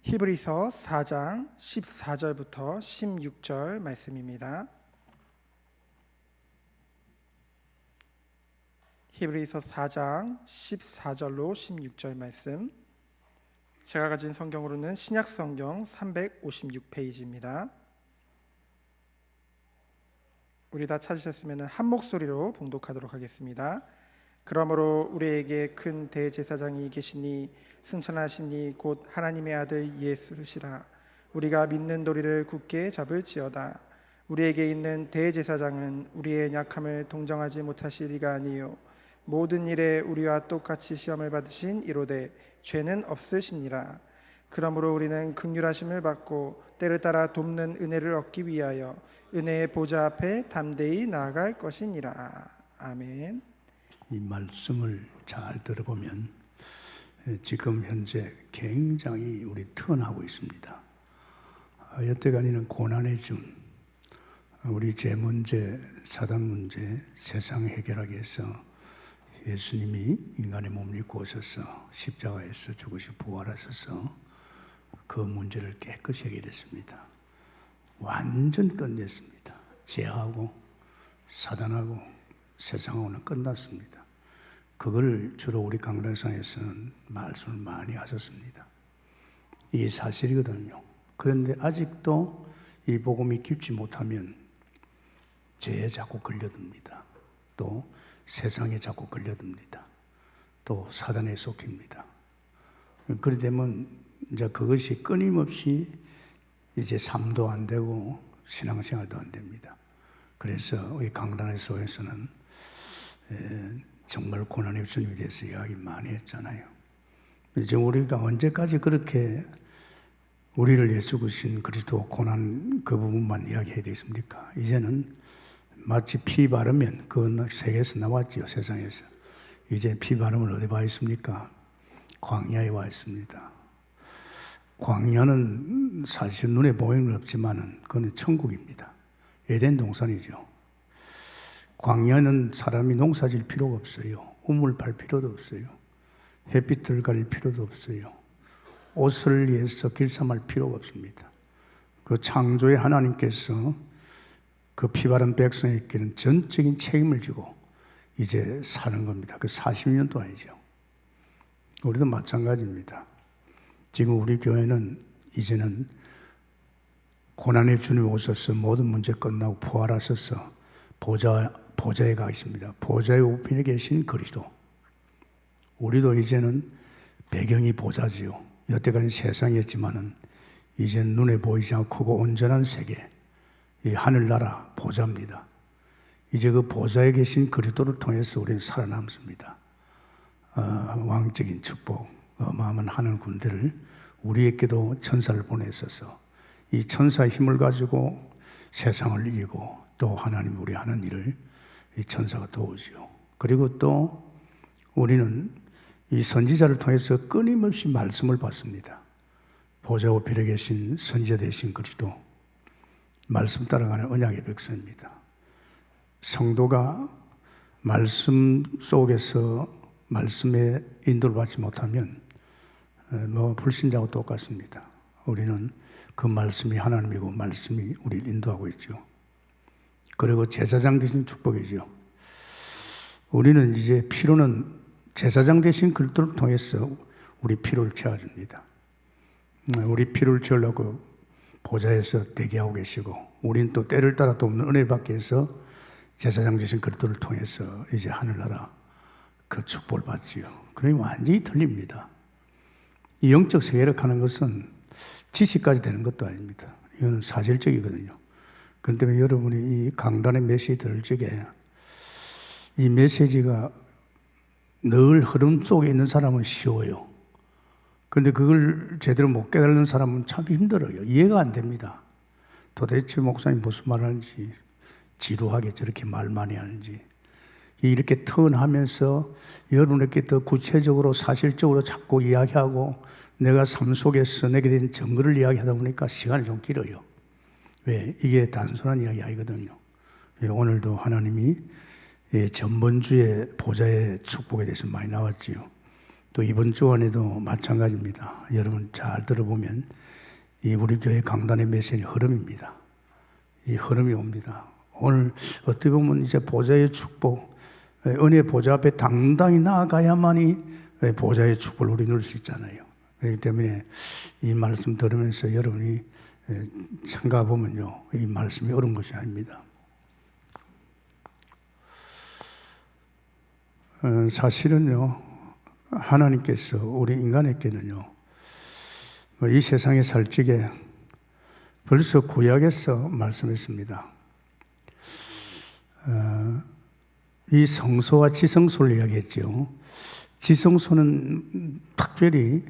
히브리서 4장 14절부터 16절 말씀입니다. 히브리서 4장 14절로 16절 말씀. 제가 가진 성경으로는 신약성경 356페이지입니다. 우리 다 찾으셨으면 한 목소리로 봉독하도록 하겠습니다. 그러므로 우리에게 큰 대제사장이 계시니 승천하시니 곧 하나님의 아들 예수시라. 우리가 믿는 도리를 굳게 잡을지어다. 우리에게 있는 대제사장은 우리의 약함을 동정하지 못하실 이가 아니요 모든 일에 우리와 똑같이 시험을 받으신 이로되 죄는 없으시니라. 그러므로 우리는 긍휼하심을 받고 때를 따라 돕는 은혜를 얻기 위하여 은혜의 보좌 앞에 담대히 나아갈 것이니라. 아멘. 이 말씀을 잘 들어보면 지금 현재 굉장히 우리 턴하고 있습니다. 여태까지는 고난의 준, 우리 죄 문제, 사단 문제, 세상 해결하기 위해서 예수님이 인간의 몸을 입고 오셔서 십자가에서 죽으시고 부활하셔서 그 문제를 깨끗이 해결했습니다. 완전 끝냈습니다. 죄하고 사단하고 세상하고는 끝났습니다. 그걸 주로 우리 강단상에서는 말씀을 많이 하셨습니다. 이게 사실이거든요. 그런데 아직도 이 복음이 깊지 못하면 죄에 자꾸 걸려듭니다. 또 세상에 자꾸 걸려듭니다. 또 사단에 속힙니다. 그렇게 되면 이제 그것이 끊임없이 이제 삶도 안 되고 신앙생활도 안 됩니다. 그래서 우리 강단의 소에서는 정말 고난의 주님에 대해서 이야기 많이 했잖아요. 이제 우리가 언제까지 그렇게 우리를 위해 죽으신 그리스도 고난 그 부분만 이야기해야 되겠습니까? 이제는 마치 피 바르면 그 세계에서 나왔지요, 세상에서. 이제 피 바르면 어디 와 있습니까? 광야에 와 있습니다. 광야는 사실 눈에 보이는 건 없지만은 그건 천국입니다. 에덴 동산이죠. 광야는 사람이 농사질 필요가 없어요. 우물 팔 필요도 없어요. 햇빛을 가릴 필요도 없어요. 옷을 위해서 길쌈할 필요가 없습니다. 그 창조의 하나님께서 그 피바른 백성에게는 전적인 책임을 지고 이제 사는 겁니다. 그 40년 동안이죠. 우리도 마찬가지입니다. 지금 우리 교회는 이제는 고난의 주님 오셔서 모든 문제 끝나고 부활하셔서 보좌에 가 있습니다. 보좌의 우편에 계신 그리스도. 우리도 이제는 배경이 보좌지요. 여태까지 세상이었지만은 이제는 눈에 보이지 않고 크고 온전한 세계, 이 하늘나라 보좌입니다. 이제 그 보좌에 계신 그리스도를 통해서 우리는 살아남습니다. 왕적인 축복, 어마어마한 하늘 군대를 우리에게도 천사를 보내셔서 이 천사의 힘을 가지고 세상을 이기고 또 하나님 우리 하는 일을 이 천사가 도우지요. 그리고 또 우리는 이 선지자를 통해서 끊임없이 말씀을 받습니다. 보좌 우편에 계신 선지자 되신 그리스도, 말씀 따라가는 언약의 백성입니다. 성도가 말씀 속에서 말씀의 인도를 받지 못하면 불신자하고 똑같습니다. 우리는 그 말씀이 하나님이고 말씀이 우리를 인도하고 있죠. 그리고 제사장 되신 축복이죠. 우리는 이제 피로는 제사장 되신 그리스도를 통해서 우리 피로를 채워줍니다. 우리 피로를 채우려고 보좌에서 대기하고 계시고 우리는 또 때를 따라 돕는 은혜 받기 위해서 제사장 되신 그리스도를 통해서 이제 하늘나라 그 축복을 받지요. 그러니 완전히 틀립니다. 이 영적 세계력하는 것은 지식까지 되는 것도 아닙니다. 이거는 사실적이거든요. 그렇기 때문에 여러분이 이 강단의 메시지 들을 적에 이 메시지가 늘 흐름 속에 있는 사람은 쉬워요. 그런데 그걸 제대로 못 깨달는 사람은 참 힘들어요. 이해가 안 됩니다. 도대체 목사님 무슨 말 하는지, 지루하게 저렇게 말 많이 하는지, 이렇게 턴하면서 여러분에게 더 구체적으로 사실적으로 자꾸 이야기하고 내가 삶 속에서 내게 된 증거를 이야기하다 보니까 시간이 좀 길어요. 왜? 이게 단순한 이야기 아니거든요. 오늘도 하나님이 전번주에 보좌의 축복에 대해서 많이 나왔지요. 또 이번 주 안에도 마찬가지입니다. 여러분 잘 들어보면 이 우리 교회 강단의 메시지 흐름입니다. 이 흐름이 옵니다. 오늘 어떻게 보면 이제 보좌의 축복, 은혜 보좌 앞에 당당히 나아가야만이 보좌의 축복을 우리 누릴 수 있잖아요. 그렇기 때문에 이 말씀 들으면서 여러분이 생각해 보면요, 이 말씀이 어려운 것이 아닙니다. 사실은요, 하나님께서 우리 인간에게는요, 이 세상에 살 적에 벌써 구약에서 말씀했습니다. 이 성소와 지성소를 이야기했죠. 지성소는 특별히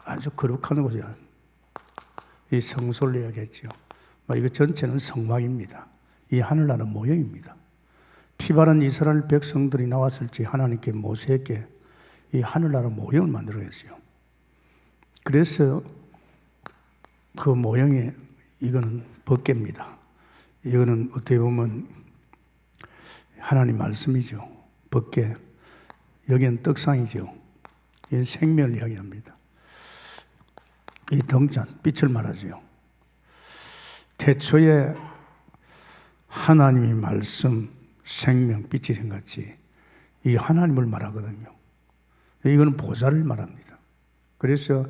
아주 거룩한 곳이야. 이 성소를 이야기했죠. 이거 전체는 성막입니다. 이 하늘나라 모형입니다. 피바른 이스라엘 백성들이 나왔을 때 하나님께 모세에게 이 하늘나라 모형을 만들어냈어요. 그래서 그 모형이 이거는 법궤입니다. 이거는 어떻게 보면 하나님 말씀이죠. 법궤. 여기는 떡상이죠. 이 생명을 이야기합니다. 이 등잔, 빛을 말하죠. 태초에 하나님이 말씀, 생명, 빛이 생같이 이 하나님을 말하거든요. 이거는 보좌를 말합니다. 그래서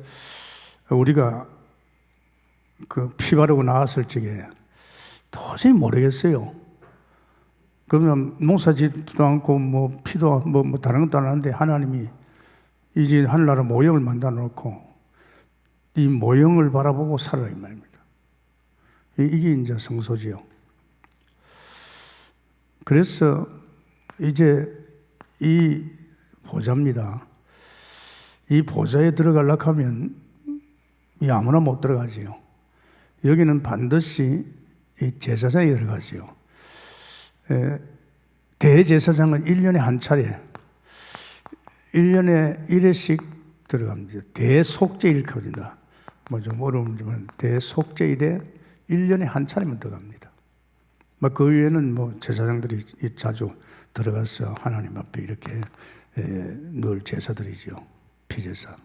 우리가 그 피 바르고 나왔을 적에 도저히 모르겠어요. 그러면 농사 짓지도 않고 뭐 피도 뭐 다른 것도 안 하는데 하나님이 이제 하늘나라 모형을 만들어 놓고 이 모형을 바라보고 살아라 이 말입니다. 이게 이제 성소지요. 그래서 이제 이 보좌입니다. 이 보좌에 들어가려고 하면 이 아무나 못 들어가지요. 여기는 반드시 이 제사장이 들어가지요. 대제사장은 1년에 한 차례, 1년에 1회씩 들어갑니다. 대속죄일 거린다. 뭐 좀 어려우지만 대속죄일에 1년에 한 차례만 들어갑니다. 그 외에는 뭐 제사장들이 자주 들어가서 하나님 앞에 이렇게 늘 제사드리죠. 피제사.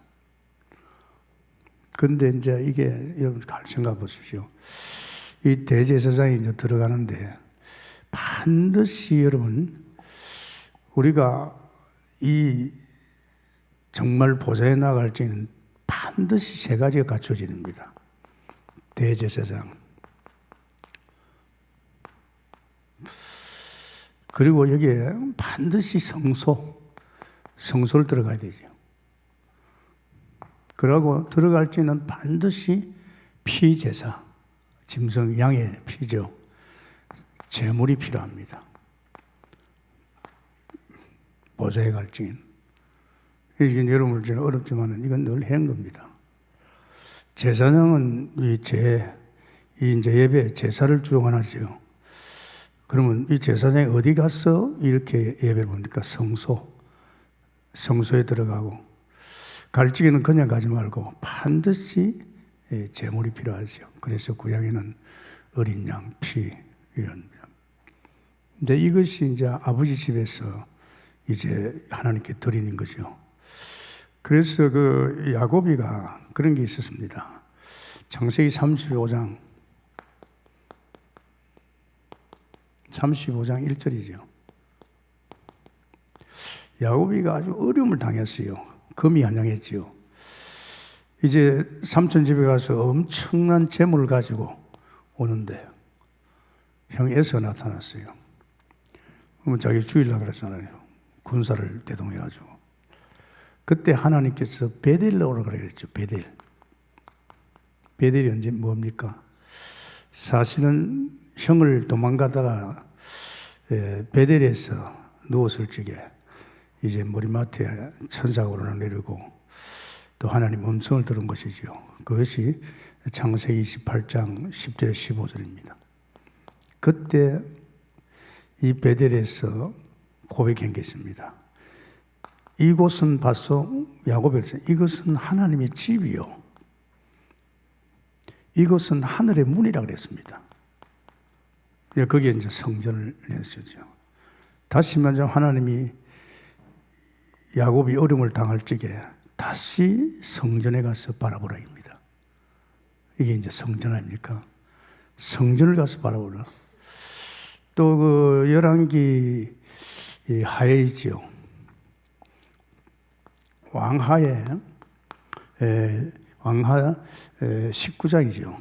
근데 이제 이게 여러분 잘 생각해 보십시오. 이 대제사장이 이제 들어가는데 반드시 여러분 우리가 이 정말 보좌에 나갈 때는 반드시 세 가지가 갖춰집니다. 대제사장. 그리고 여기에 반드시 성소를 들어가야 되죠. 그러고 들어갈 때는 반드시 피제사, 짐승 양의 피죠. 제물이 필요합니다. 보좌에 갈 적에는. 이게 여러분 저는 어렵지만 이건 늘 해온 겁니다. 제사장은 이제 예배 제사를 주관하죠. 그러면 이 제사장이 어디 가서 이렇게 예배를 봅니까? 성소에 들어가고 갈 적에는 그냥 가지 말고 반드시 제물이 필요하죠. 그래서 구약에는 어린 양, 피 이런. 근데 이것이 이제 아버지 집에서 이제 하나님께 드리는 거죠. 그래서 그 야고비가 그런 게 있었습니다. 창세기 35장 1절이죠. 야고비가 아주 어려움을 당했어요. 금이 한양했지요. 이제 삼촌 집에 가서 엄청난 재물을 가지고 오는데 형 에서 나타났어요. 그러면 자기 죽이려고 그랬잖아요. 군사를 대동해가지고. 그때 하나님께서 베델로 오라 그랬죠. 베델이 언제 뭡니까? 사실은 형을 도망가다가 베델에서 누웠을 적에 이제 머리맡에 천사가 오르내리고 또 하나님 음성을 들은 것이죠. 그것이 창세기 28장 10절에 15절입니다. 그때 이 베델에서 고백한 게 있습니다. 이곳은 봤소? 야곱이 그랬어요. 이것은 하나님의 집이요. 이것은 하늘의 문이라고 그랬습니다. 거기에 이제 성전을 냈었죠. 다시 말하면 하나님이 야곱이 어려움을 당할 적에 다시 성전에 가서 바라보라입니다. 이게 이제 성전 아닙니까? 성전을 가서 바라보라. 또 그 열왕기 하에이지요. 왕하 19장이죠.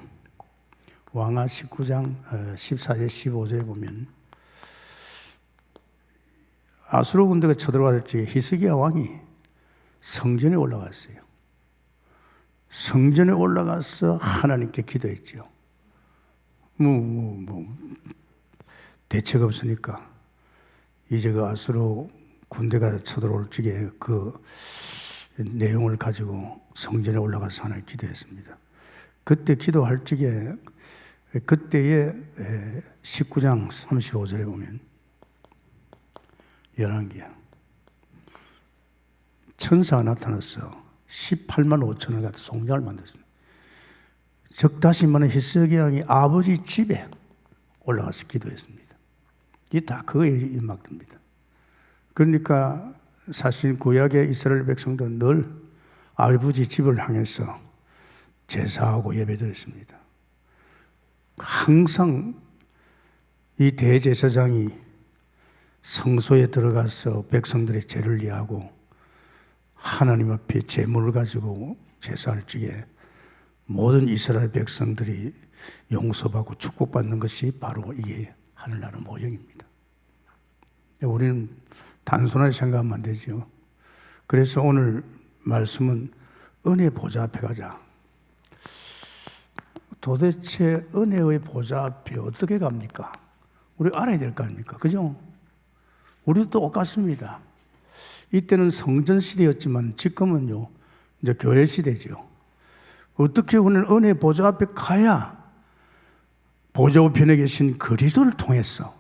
왕하 19장 14절 15절에 보면 아수르 군대가 쳐들어갈 적에 히스기야 왕이 성전에 올라갔어요. 성전에 올라가서 하나님께 기도했죠. 대책 없으니까 이제 그 아수르 군대가 쳐들어올 적에 그 내용을 가지고 성전에 올라가서 하나님 기도했습니다. 그때 기도할 적에 그때의 19장 35절에 보면 열왕기야 천사가 나타나서 18만 5천을 갖다 송장을 만들었습니다. 즉 다시 말하면 히스기야 왕이 아버지 집에 올라가서 기도했습니다. 이게 다 그거에 임박됩니다. 그러니까 사실 구약의 이스라엘 백성들은 늘 아버지 집을 향해서 제사하고 예배드렸습니다. 항상 이 대제사장이 성소에 들어가서 백성들의 죄를 이해하고 하나님 앞에 제물을 가지고 제사할 적에 모든 이스라엘 백성들이 용서받고 축복받는 것이 바로 이게 하늘나라 모형입니다. 우리는 단순하게 생각하면 안 되죠. 그래서 오늘 말씀은 은혜 보좌 앞에 가자. 도대체 은혜의 보좌 앞에 어떻게 갑니까? 우리 알아야 될 거 아닙니까? 그죠? 우리도 똑같습니다. 이때는 성전 시대였지만 지금은요, 이제 교회 시대죠. 어떻게 오늘 은혜 보좌 앞에 가야 보좌 우편에 계신 그리스도를 통해서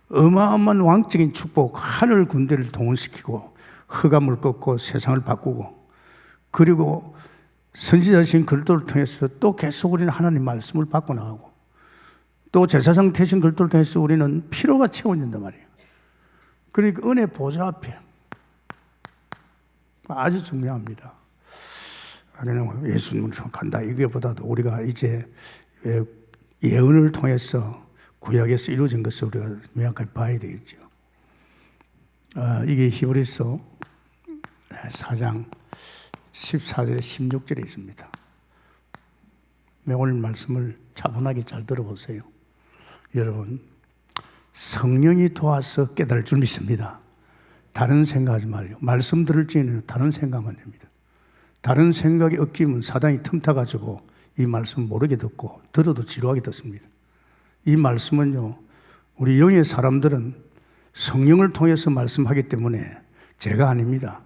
어마어마한 왕적인 축복, 하늘 군대를 동원시키고 흑암을 꺾고 세상을 바꾸고 그리고 선지자신 그리스도를 통해서 또 계속 우리는 하나님 말씀을 받고 나가고 또 제사장 되신 그리스도를 통해서 우리는 피로가 채워진단 말이에요. 그러니까 은혜 보좌 앞에 아주 중요합니다. 그냥 예수님으로 간다 이게보다도 우리가 이제 예언을 통해서 구약에서 이루어진 것을 우리가 명확하게 봐야 되겠죠. 이게 히브리서 4장 14절에 16절에 있습니다. 오늘 말씀을 차분하게 잘 들어보세요. 여러분, 성령이 도와서 깨달을 줄 믿습니다. 다른 생각하지 말아요. 말씀 들을 적에는 다른 생각만 됩니다. 다른 생각이 얽히면 사단이 틈타가지고 이 말씀 모르게 듣고 들어도 지루하게 듣습니다. 이 말씀은요, 우리 영의 사람들은 성령을 통해서 말씀하기 때문에 제가 아닙니다.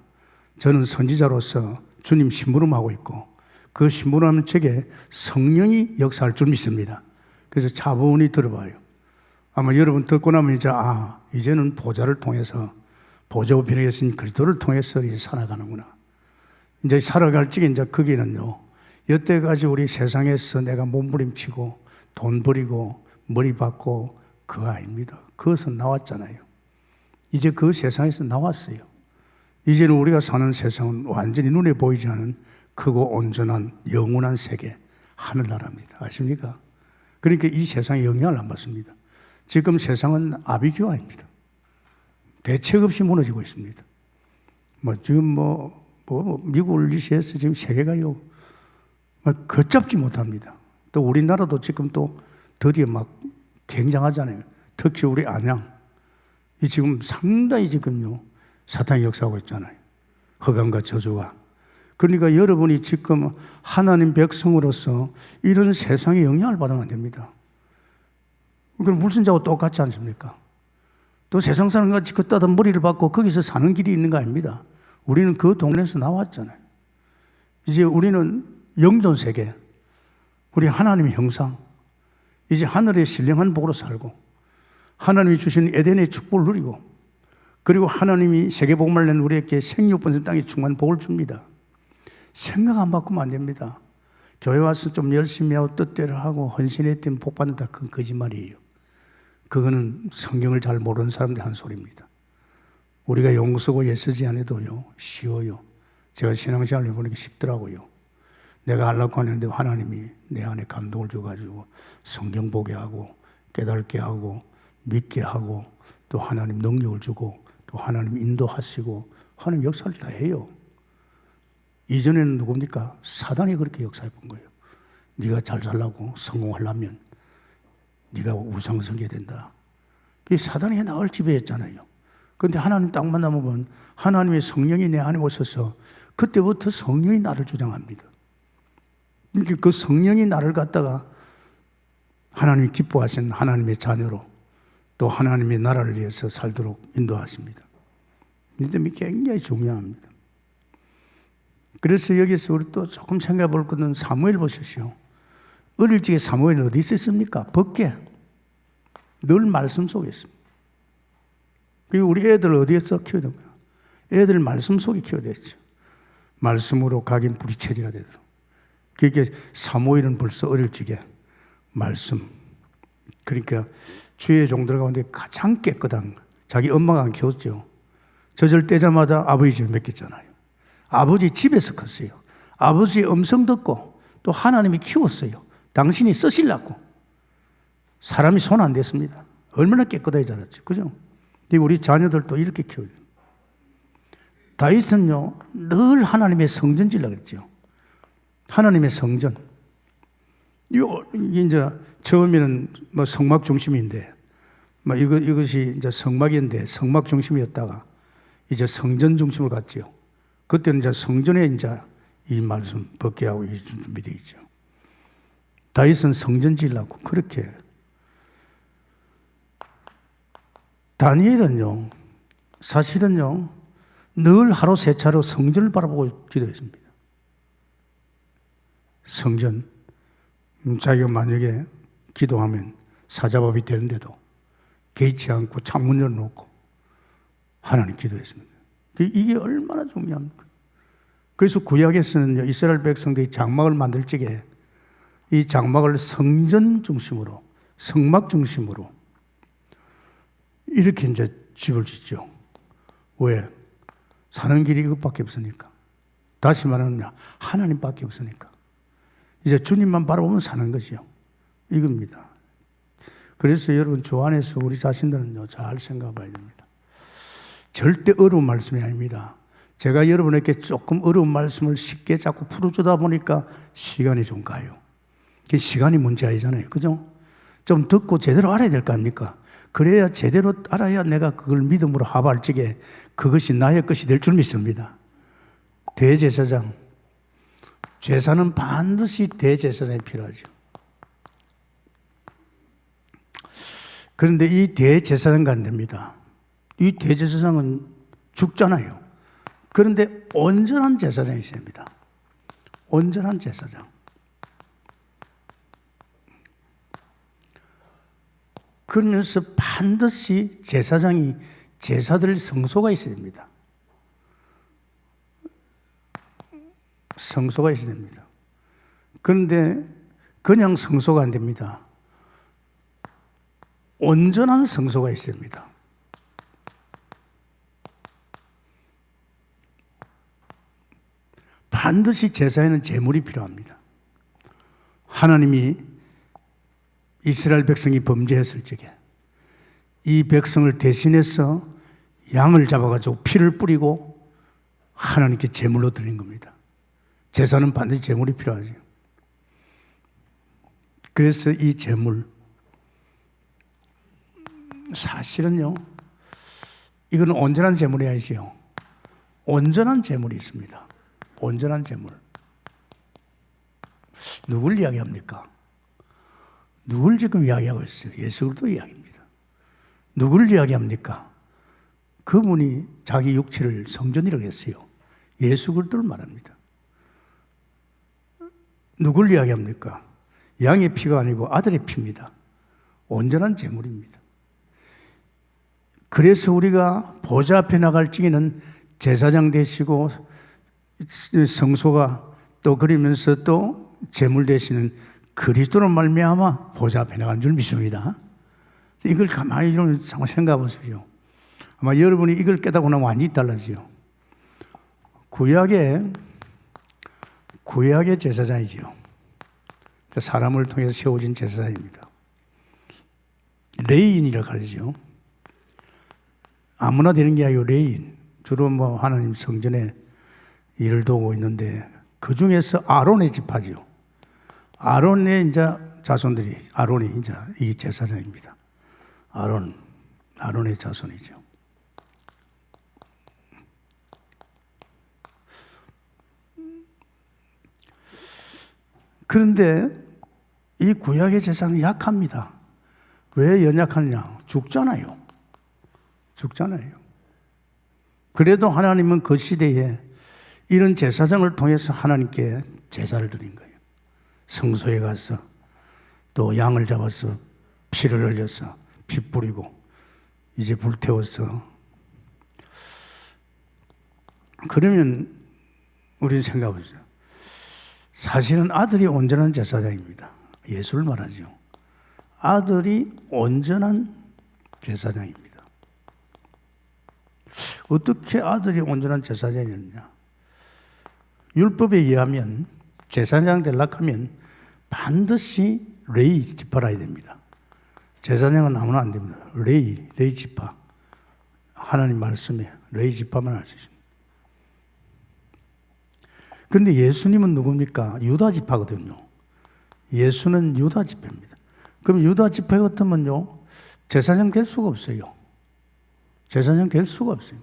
저는 선지자로서 주님 심부름하고 있고 그 심부름하는 책에 성령이 역사할 줄 믿습니다. 그래서 차분히 들어봐요. 아마 여러분 듣고 나면 이제는 보좌를 통해서 보좌 우편에 계신 그리스도를 통해서 이제 살아가는구나. 이제 살아갈 적에 이제 거기는요, 여태까지 우리 세상에서 내가 몸부림치고 돈 버리고 머리 받고 그거 아닙니다. 그것은 나왔잖아요. 이제 그 세상에서 나왔어요. 이제는 우리가 사는 세상은 완전히 눈에 보이지 않은 크고 온전한 영원한 세계, 하늘나라입니다. 아십니까? 그러니까 이 세상에 영향을 안 받습니다. 지금 세상은 아비규환입니다. 대책 없이 무너지고 있습니다. 지금 미국을 리시해서 지금 세계가요, 걷잡지 못합니다. 또 우리나라도 지금 또 드디어 굉장하잖아요. 특히 우리 안양. 이 지금 상당히 지금요, 사탄이 역사하고 있잖아요. 허감과 저주가. 그러니까 여러분이 지금 하나님 백성으로서 이런 세상에 영향을 받으면 안 됩니다. 그럼 불신자하고 똑같지 않습니까? 또 세상 사람같이 걷다다 머리를 받고 거기서 사는 길이 있는 거 아닙니다. 우리는 그 동네에서 나왔잖아요. 이제 우리는 영존 세계, 우리 하나님의 형상, 이제 하늘의 신령한 복으로 살고 하나님이 주신 에덴의 축복을 누리고 그리고 하나님이 세계복음을 낸 우리에게 생육번성 땅에 충만한 복을 줍니다. 생각 안 바꾸면 안 됩니다. 교회 와서 좀 열심히 하고 뜻대로 하고 헌신했더니 복 받는다. 그건 거짓말이에요. 그거는 성경을 잘 모르는 사람들이 한 소리입니다. 우리가 용서고 애쓰지 않아도요, 쉬워요. 제가 신앙생활을 해보니까 쉽더라고요. 내가 하려고 하는데 하나님이 내 안에 감동을 줘가지고 성경 보게 하고 깨닫게 하고 믿게 하고 또 하나님 능력을 주고 또 하나님 인도하시고 하나님 역사를 다 해요. 이전에는 누굽니까? 사단이 그렇게 역사해 본 거예요. 네가 잘 살라고 성공하려면 네가 우상 섬겨야 된다. 그 사단이 나를 지배했잖아요. 그런데 하나님 딱 만나보면 하나님의 성령이 내 안에 오셔서 그때부터 성령이 나를 주장합니다. 그러니까 그 성령이 나를 갖다가 하나님이 기뻐하신 하나님의 자녀로 또 하나님의 나라를 위해서 살도록 인도하십니다. 이 점이 굉장히 중요합니다. 그래서 여기서 우리 또 조금 생각해 볼 것은 사무엘 보십시오. 어릴 적에 사무엘은 어디 있었습니까? 밖에. 늘 말씀 속에 있습니다. 그리고 우리 애들 어디에서 키워야 됩니까? 애들 말씀 속에 키워야 되죠. 말씀으로 각인 뿌리채리가 되도록. 그러니까 사무엘은 벌써 어릴 적에 말씀. 그러니까 주의 종들 가운데 가장 깨끗한 자기 엄마가 안 키웠죠. 젖을 떼자마자 아버지 집에 맡겼잖아요. 아버지 집에서 컸어요. 아버지의 음성 듣고 또 하나님이 키웠어요. 당신이 쓰시려고. 사람이 손 안 댔습니다. 얼마나 깨끗하게 자랐죠. 그죠? 우리 자녀들도 이렇게 키워야 돼요. 다윗은요, 늘 하나님의 성전 지으려고 했죠. 하나님의 성전. 이게 이제 처음에는 뭐 성막 중심인데, 뭐 이것이 이제 성막인데 성막 중심이었다가 이제 성전 중심을 갔죠. 그때는 이제 성전에 이제 이 말씀 벗게 하고 이 준비되어 있죠. 다윗은 성전 지으려고 그렇게. 다니엘은요, 사실은요, 늘 하루 세 차례 성전을 바라보고 기도했습니다. 성전. 자기가 만약에 기도하면 사자밥이 되는데도 개의치 않고 창문 열어놓고 하나님 기도했습니다. 이게 얼마나 중요합니까? 그래서 구약에서는 이스라엘 백성들이 장막을 만들 적에 이 장막을 성전 중심으로, 성막 중심으로 이렇게 이제 집을 짓죠. 왜? 사는 길이 이것밖에 없으니까. 다시 말하면 하나님밖에 없으니까. 이제 주님만 바라보면 사는 것이요. 이겁니다. 그래서 여러분 주 안에서 우리 자신들은요, 잘 생각해 봐야 됩니다. 절대 어려운 말씀이 아닙니다. 제가 여러분에게 조금 어려운 말씀을 쉽게 자꾸 풀어주다 보니까 시간이 좀 가요. 그 시간이 문제 아니잖아요. 그죠? 좀 듣고 제대로 알아야 될 거 아닙니까? 그래야 제대로 알아야 내가 그걸 믿음으로 합할 적에 그것이 나의 것이 될 줄 믿습니다. 대제사장. 제사는 반드시 대제사장이 필요하죠. 그런데 이 대제사장과 안 됩니다. 이 대제사장은 죽잖아요. 그런데 온전한 제사장이 있어야 합니다. 온전한 제사장. 그러면서 반드시 제사장이 제사드릴 성소가 있어야 됩니다. 성소가 있어야 됩니다. 그런데 그냥 성소가 안 됩니다. 온전한 성소가 있어야 됩니다. 반드시 제사에는 제물이 필요합니다. 하나님이 이스라엘 백성이 범죄했을 적에 이 백성을 대신해서 양을 잡아가지고 피를 뿌리고 하나님께 제물로 드린 겁니다. 제사는 반드시 제물이 필요하죠. 그래서 이 제물, 사실은요, 이거는 온전한 제물이 아니지요. 온전한 제물이 있습니다. 온전한 제물. 누굴 이야기합니까? 누굴 지금 이야기하고 있어요? 예수 그리스도 이야기입니다. 누굴 이야기합니까? 그분이 자기 육체를 성전이라고 했어요. 예수 그리스도를 말합니다. 누굴 이야기합니까? 양의 피가 아니고 아들의 피입니다. 온전한 제물입니다. 그래서 우리가 보좌 앞에 나갈 적에는 제사장 되시고 성소가 또 그러면서 또 제물 되시는 그리스도로 말미암아 보좌 앞에 나간 줄 믿습니다. 이걸 가만히 좀 생각해 보십시오. 아마 여러분이 이걸 깨닫고 나면 완전히 달라지요. 구약의 제사장이죠. 사람을 통해서 세워진 제사장입니다. 레위인이라고 하죠. 아무나 되는 게 아니고 레위인. 주로 뭐 하나님 성전에 일을 도우고 있는데 그 중에서 아론의 지파죠. 아론의 이제 자손들이, 아론이 이제 이 제사장입니다. 아론의 자손이죠. 그런데 이 구약의 제사는 약합니다. 왜 연약하느냐? 죽잖아요. 그래도 하나님은 그 시대에 이런 제사장을 통해서 하나님께 제사를 드린 거예요. 성소에 가서 또 양을 잡아서 피를 흘려서 피 뿌리고 이제 불태워서, 그러면 우리는 생각해보죠. 사실은 아들이 온전한 제사장입니다. 예수를 말하죠. 아들이 온전한 제사장입니다. 어떻게 아들이 온전한 제사장이었냐? 율법에 의하면 제사장 되려고 하면 반드시 레위 지파라야 됩니다. 제사장은 아무나 안 됩니다. 레위 지파. 하나님 말씀에 레위 지파만 할 수 있습니다. 그런데 예수님은 누굽니까? 유다 지파거든요. 예수는 유다 지파입니다. 그럼 유다 지파 같으면요, 제사장 될 수가 없어요. 제사장 될 수가 없어요.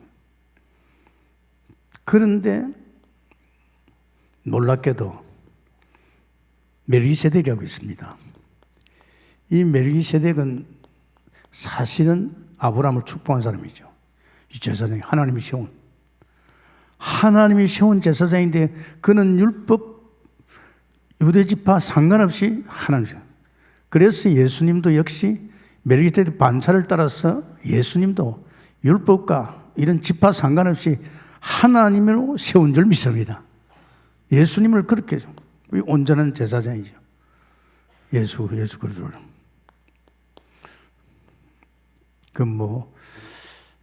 그런데 놀랍게도 멜기세덱이라고 있습니다. 이 멜기세덱은 사실은 아브라함을 축복한 사람이죠. 이 제사장이 하나님이 세운 제사장인데 그는 율법 유대지파 상관없이 하나님. 그래서 예수님도 역시 멜기세덱 반차를 따라서 예수님도 율법과 이런 지파 상관없이 하나님으로 세운 줄 믿습니다. 예수님을 그렇게 온전한 제사장이죠. 예수 그리스도.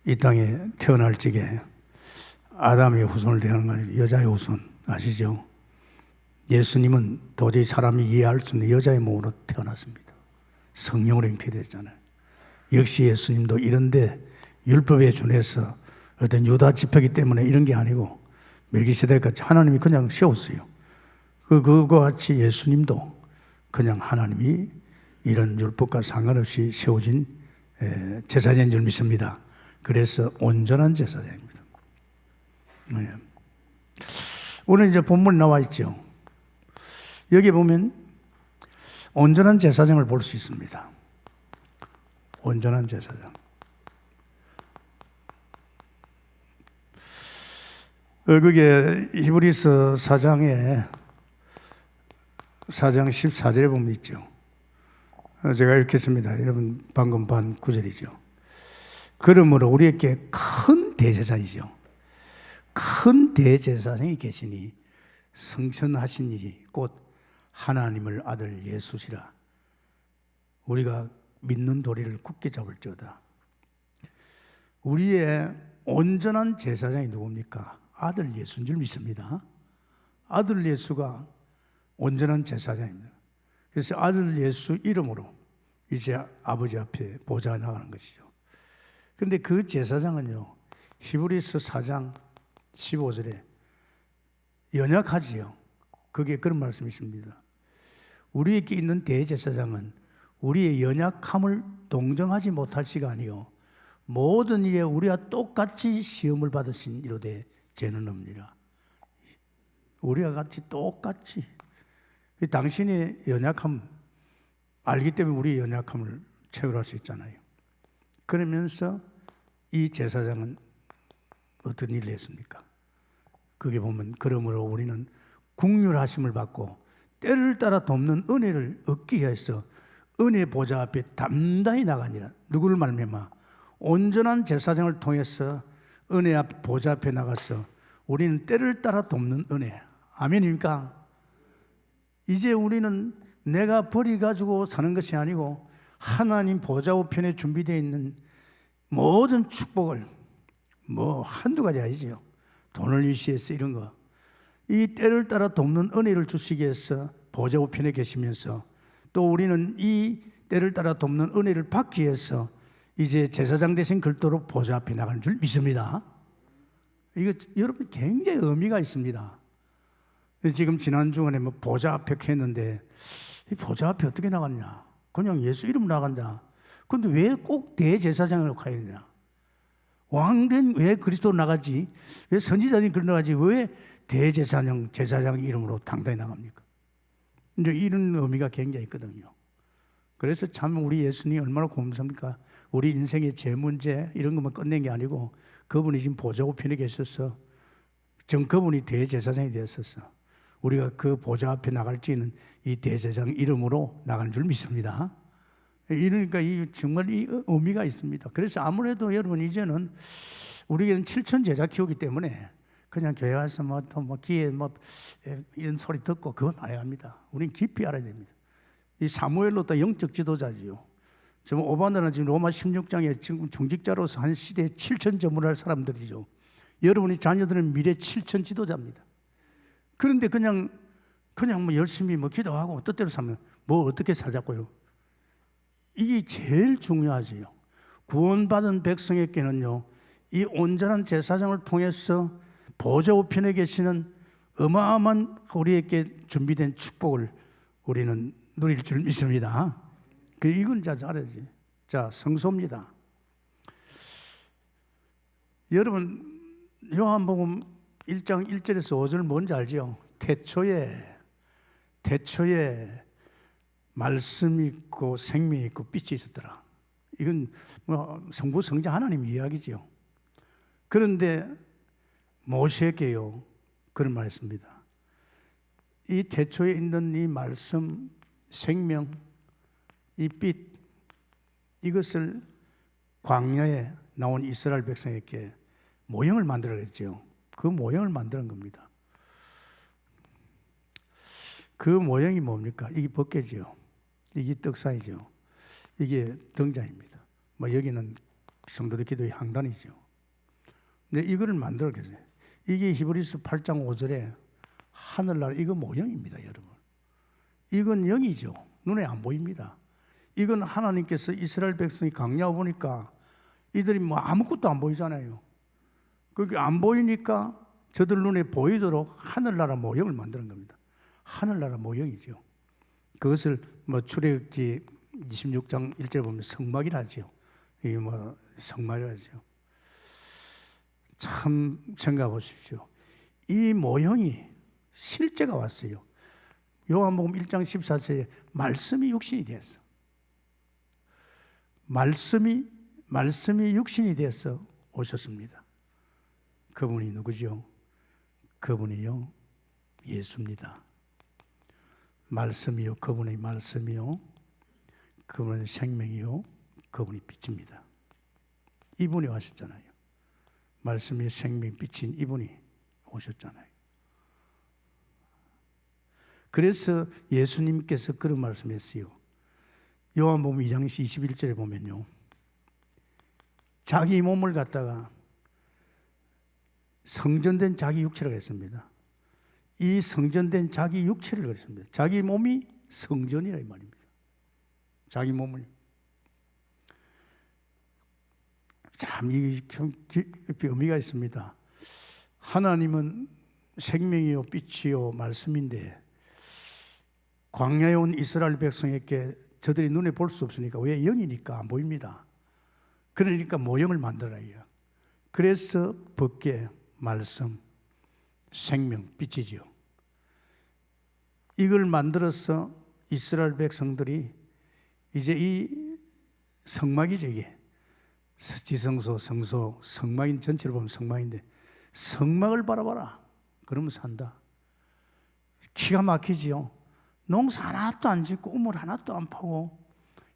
이 땅에 태어날 적에 아담의 후손을 대하는 거 아니고 여자의 후손 아시죠? 예수님은 도저히 사람이 이해할 수 없는 여자의 몸으로 태어났습니다. 성령으로 잉태됐잖아요. 역시 예수님도 이런데 율법에 준해서 어떤 유다 지파이기 때문에 이런 게 아니고 멜기세덱 같이 하나님이 그냥 세웠어요. 그거 같이 예수님도 그냥 하나님이 이런 율법과 상관없이 세워진 제사장인 줄 믿습니다. 그래서 온전한 제사장입니다. 네. 오늘 이제 본문에 나와 있죠. 여기 보면 온전한 제사장을 볼 수 있습니다. 온전한 제사장. 그게 히브리서 4장 14절에 보면 있죠. 제가 읽겠습니다. 여러분 방금 반 구절이죠. 그러므로 우리에게 큰 대제사장이죠. 큰 대제사장이 계시니 성천하신 이이 곧 하나님을 아들 예수시라. 우리가 믿는 도리를 굳게 잡을지어다. 우리의 온전한 제사장이 누굽니까? 아들 예수인 줄 믿습니다. 아들 예수가 온전한 제사장입니다. 그래서 아들 예수 이름으로 이제 아버지 앞에 보좌에 나가는 것이죠. 그런데 그 제사장은요, 히브리서 4장 15절에 연약하지요. 그게 그런 말씀이 있습니다. 우리에게 있는 대제사장은 우리의 연약함을 동정하지 못할 시가 아니요 모든 일에 우리와 똑같이 시험을 받으신 이로되 죄는 없니라. 우리와 같이 똑같이 당신의 연약함 알기 때문에 우리의 연약함을 체결할 수 있잖아요. 그러면서 이 제사장은 어떤 일을 했습니까? 그게 보면 그러므로 우리는 국률하심을 받고 때를 따라 돕는 은혜를 얻기 위해서 은혜 보좌 앞에 담대히 나가니라. 누구를 말미암아? 온전한 제사장을 통해서 은혜 앞 보좌 앞에 나가서 우리는 때를 따라 돕는 은혜. 아멘입니까? 이제 우리는 내가 벌이 가지고 사는 것이 아니고 하나님 보좌 우편에 준비되어 있는 모든 축복을 뭐 한두 가지 아니지요. 돈을 위시해서 이런 거. 이 때를 따라 돕는 은혜를 주시기 위해서 보좌 우편에 계시면서 또 우리는 이 때를 따라 돕는 은혜를 받기 위해서 이제 제사장 되신 그리스도로 보좌 앞에 나가는 줄 믿습니다. 이거 여러분 굉장히 의미가 있습니다. 지금 지난 주간에 뭐 보좌 앞에 했는데 이 보좌 앞에 어떻게 나갔냐? 그냥 예수 이름 나간다. 근데 왜 꼭 대제사장으로 가야 되냐? 왕된 왜 그리스도로 나가지? 왜 선지자들이 그리스도로 나가지? 왜 제사장 이름으로 당당히 나갑니까? 이제 이런 의미가 굉장히 있거든요. 그래서 참 우리 예수님이 얼마나 고맙습니까? 우리 인생의 제 문제 이런 것만 끝낸 게 아니고 그분이 지금 보좌 우편에 계셔서 그분이 대제사장이 되었었어. 우리가 그 보좌 앞에 나갈지는 이 대제사장 이름으로 나가는 줄 믿습니다. 이러니까 정말 이 의미가 있습니다. 그래서 아무래도 여러분 이제는 우리에게는 7천 제자 키우기 때문에 그냥 교회 와서 귀에 이런 소리 듣고 그건 안 해야 합니다. 우리는 깊이 알아야 됩니다. 이 사무엘로 또 영적 지도자지요. 지금 오바나는 지금 로마 16장에 지금 중직자로서 한 시대에 7천 전문할 사람들이죠. 여러분이 자녀들은 미래 7천 지도자입니다. 그런데 그냥 뭐 열심히 기도하고 뜻대로 살면 뭐 어떻게 살자고요? 이게 제일 중요하지요. 구원받은 백성에게는요, 이 온전한 제사장을 통해서 보좌 우편에 계시는 어마어마한 우리에게 준비된 축복을 우리는 누릴 줄 믿습니다. 이건 잘 알아야지. 자, 성소입니다. 여러분, 요한복음 1장 1절에서 5절 뭔지 알죠? 태초에 말씀이 있고 생명이 있고 빛이 있었더라. 이건 성부 성자 하나님 이야기지요. 그런데 모세에게요 그런 말했습니다. 이 태초에 있는 이 말씀, 생명, 이 빛, 이것을 광야에 나온 이스라엘 백성에게 모형을 만들어 그랬죠. 그 모형을 만드는 겁니다. 그 모형이 뭡니까? 이게 법궤지요. 이게 떡상이죠. 이게 등잔입니다. 여기는 성도들 기도의 항단이죠. 근데 이거를 만들어 계세요. 이게 히브리서 8장 5절에 하늘나라 이거 모형입니다, 여러분. 이건 영이죠. 눈에 안 보입니다. 이건 하나님께서 이스라엘 백성이 광야 보니까 이들이 아무것도 안 보이잖아요. 그렇게 안 보이니까 저들 눈에 보이도록 하늘나라 모형을 만드는 겁니다. 하늘나라 모형이죠. 그것을 출애굽기 26장 1절에 보면 성막이라 하죠. 이게 성막이라 하죠. 참 생각해 보십시오. 이 모형이 실제가 왔어요. 요한복음 1장 14절에 말씀이 육신이 되었어. 말씀이 육신이 되어서 오셨습니다. 그분이 누구죠? 그분이요 예수입니다. 말씀이요 그분의 말씀이요 그분의 생명이요 그분이 빛입니다. 이분이 오셨잖아요. 말씀이 생명 빛인 이분이 오셨잖아요. 그래서 예수님께서 그런 말씀했어요. 요한복음 2장 21절에 보면요, 자기 몸을 갖다가 성전된 자기 육체라고 했습니다. 이 성전된 자기 육체를 그랬습니다. 자기 몸이 성전이라 이 말입니다. 자기 몸을. 참 이게 깊이 의미가 있습니다. 하나님은 생명이요 빛이요 말씀인데 광야에 온 이스라엘 백성에게 저들이 눈에 볼 수 없으니까, 왜? 영이니까 안 보입니다. 그러니까 모형을 만들어요. 그래서 법궤, 말씀, 생명, 빛이지요. 이걸 만들어서 이스라엘 백성들이 이제 이 성막이죠. 이게 지성소, 성소, 성막인 전체를 보면 성막인데 성막을 바라봐라. 그러면 산다. 기가 막히지요. 농사 하나도 안 짓고 우물 하나도 안 파고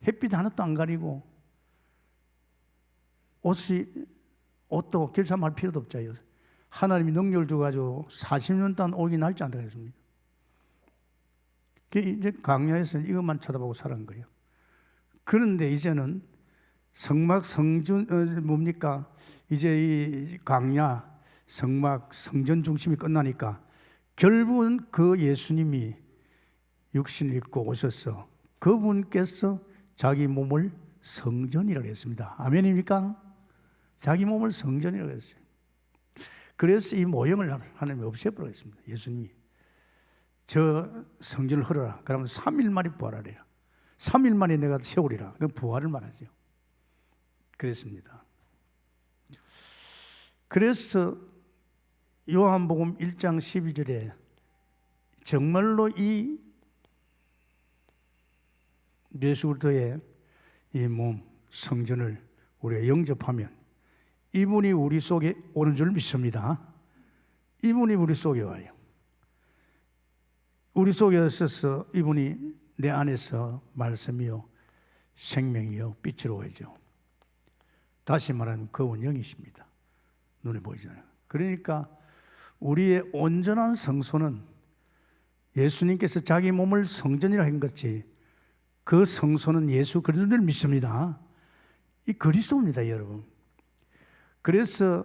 햇빛 하나도 안 가리고 옷도 길쌈할 필요도 없잖아요. 하나님이 능력을 줘가지고 40년 동안 오기 날지 않다 그랬습니다. 이제 광야에서는 이것만 쳐다보고 살은 거예요. 그런데 이제는 성막, 성전, 뭡니까? 이제 이 광야, 성막, 성전 중심이 끝나니까 결국은 그 예수님이 육신을 입고 오셔서 그분께서 자기 몸을 성전이라고 했습니다. 아멘입니까? 자기 몸을 성전이라고 했어요. 그래서 이 모형을 하나님이 없애버렸습니다. 예수님이 저 성전을 헐어라. 그러면 3일 만에 부활하리라. 3일 만에 내가 세우리라. 그 부활을 말하죠. 그랬습니다. 그래서 요한복음 1장 12절에 정말로 이 예수 그리스도의 이 몸 성전을 우리가 영접하면 이분이 우리 속에 오는 줄 믿습니다. 이분이 우리 속에 와요. 우리 속에 있어서 이분이 내 안에서 말씀이요 생명이요 빛으로 오죠. 다시 말하면 그분 영이십니다. 눈에 보이잖아요. 그러니까 우리의 온전한 성소는 예수님께서 자기 몸을 성전이라 한 것이 그 성소는 예수 그리스도를 믿습니다. 이 그리스도입니다, 여러분. 그래서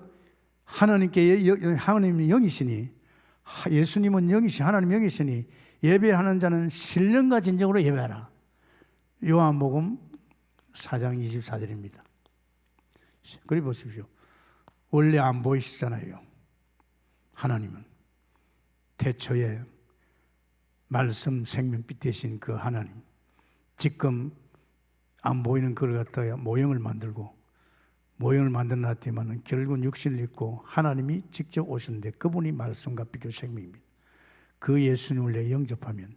하나님이 영이시니 예수님은 영이시 하나님 영이시니 예배하는 자는 신령과 진정으로 예배하라. 요한복음 4장 24절입니다. 그리 보십시오. 원래 안 보이시잖아요. 하나님은 태초에 말씀 생명빛 되신 그 하나님, 지금 안 보이는 그를 갖다가 모형을 만들고 모형을 만들어놨지만 결국은 육신을 입고 하나님이 직접 오셨는데 그분이 말씀과 빛과 생명입니다. 그 예수님을 내 영접하면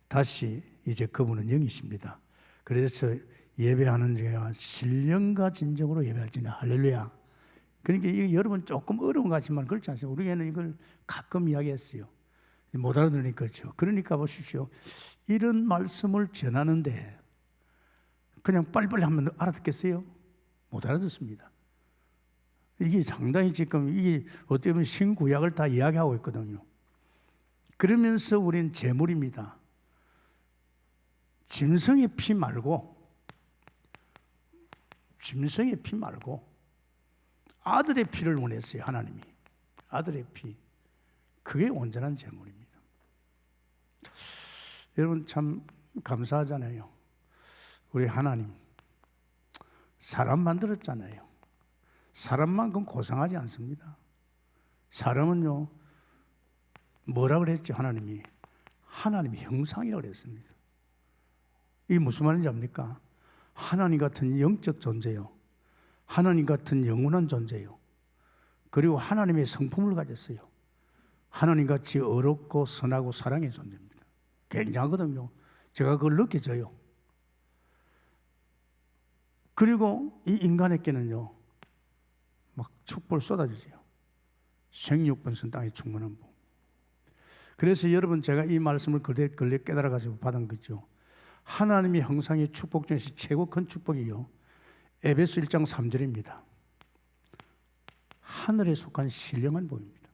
다시 이제 그분은 영이십니다. 그래서 예배하는 자가 신령과 진정으로 예배할지니 할렐루야. 그러니까 이게 여러분 조금 어려운 것 같지만 그렇지 않습니까? 우리에는 이걸 가끔 이야기했어요. 못 알아들으니까 그렇죠. 그러니까 보십시오. 이런 말씀을 전하는데 그냥 빨리빨리 하면 알아듣겠어요? 못 알아듣습니다. 이게 상당히 지금 이게 어떻게 보면 신구약을 다 이야기하고 있거든요. 그러면서 우리는 제물입니다. 짐승의 피 말고 아들의 피를 원했어요. 하나님이 아들의 피, 그게 온전한 제물입니다. 여러분 참 감사하잖아요. 우리 하나님 사람 만들었잖아요. 사람만큼 고상하지 않습니다. 사람은요 뭐라 그랬죠? 하나님의 형상이라고 그랬습니다. 이게 무슨 말인지 압니까? 하나님 같은 영적 존재요, 하나님 같은 영원한 존재요, 그리고 하나님의 성품을 가졌어요. 하나님같이 어렵고 선하고 사랑의 존재입니다. 굉장하거든요. 제가 그걸 느껴져요. 그리고 이 인간에게는요 막 축복을 쏟아주세요. 생육번성 땅에 충만한 복. 그래서 여러분 제가 이 말씀을 걸레 깨달아가지고 받은 거죠. 하나님의 형상의 축복 중에서 최고 큰 축복이요 에베소 1장 3절입니다. 하늘에 속한 신령한 복입니다.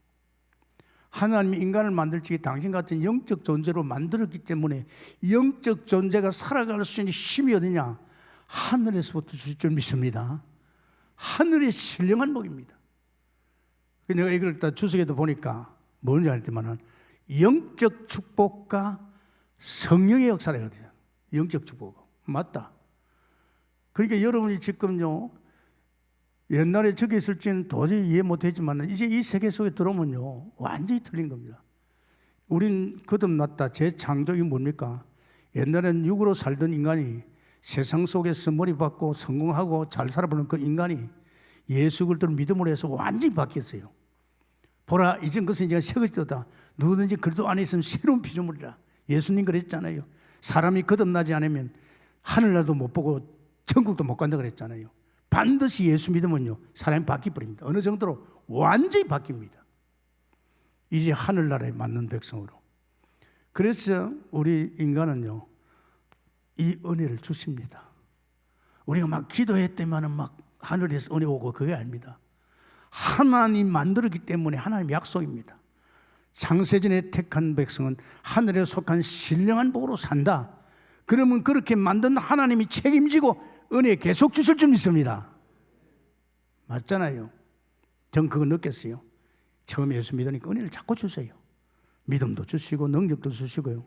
하나님이 인간을 만들 적에 당신 같은 영적 존재로 만들었기 때문에 영적 존재가 살아갈 수 있는 힘이 어디냐? 하늘에서부터 주실 줄 믿습니다. 하늘의 신령한 복입니다. 내가 이걸 다 주석에도 보니까 뭔지 알 때만은 영적 축복과 성령의 역사라거든요. 영적 축복 맞다. 그러니까 여러분이 지금요 옛날에 저기 있을지는 도저히 이해 못했지만 이제 이 세계 속에 들어오면요 완전히 틀린 겁니다. 우린 거듭났다. 재창조이 뭡니까? 옛날에는 육으로 살던 인간이 세상 속에서 머리 받고 성공하고 잘 살아보는 그 인간이 예수 그리스도를 믿음으로 해서 완전히 바뀌었어요. 보라 이전 것은 이제 새 것이 되었다. 누구든지 그리스도 안에 있으면 새로운 피조물이라. 예수님 그랬잖아요. 사람이 거듭나지 않으면 하늘나라도 못 보고 천국도 못 간다 그랬잖아요. 반드시 예수 믿으면요 사람이 바뀌어버립니다. 어느 정도로 완전히 바뀝니다. 이제 하늘나라에 맞는 백성으로. 그래서 우리 인간은요 이 은혜를 주십니다. 우리가 막 기도했더니만 막 하늘에서 은혜 오고 그게 아닙니다. 하나님 만들었기 때문에 하나님 약속입니다. 창세전에 택한 백성은 하늘에 속한 신령한 복으로 산다. 그러면 그렇게 만든 하나님이 책임지고 은혜 계속 주실 줄 믿습니다. 맞잖아요. 전 그거 느꼈어요. 처음 예수 믿으니까 은혜를 자꾸 주세요. 믿음도 주시고 능력도 주시고요.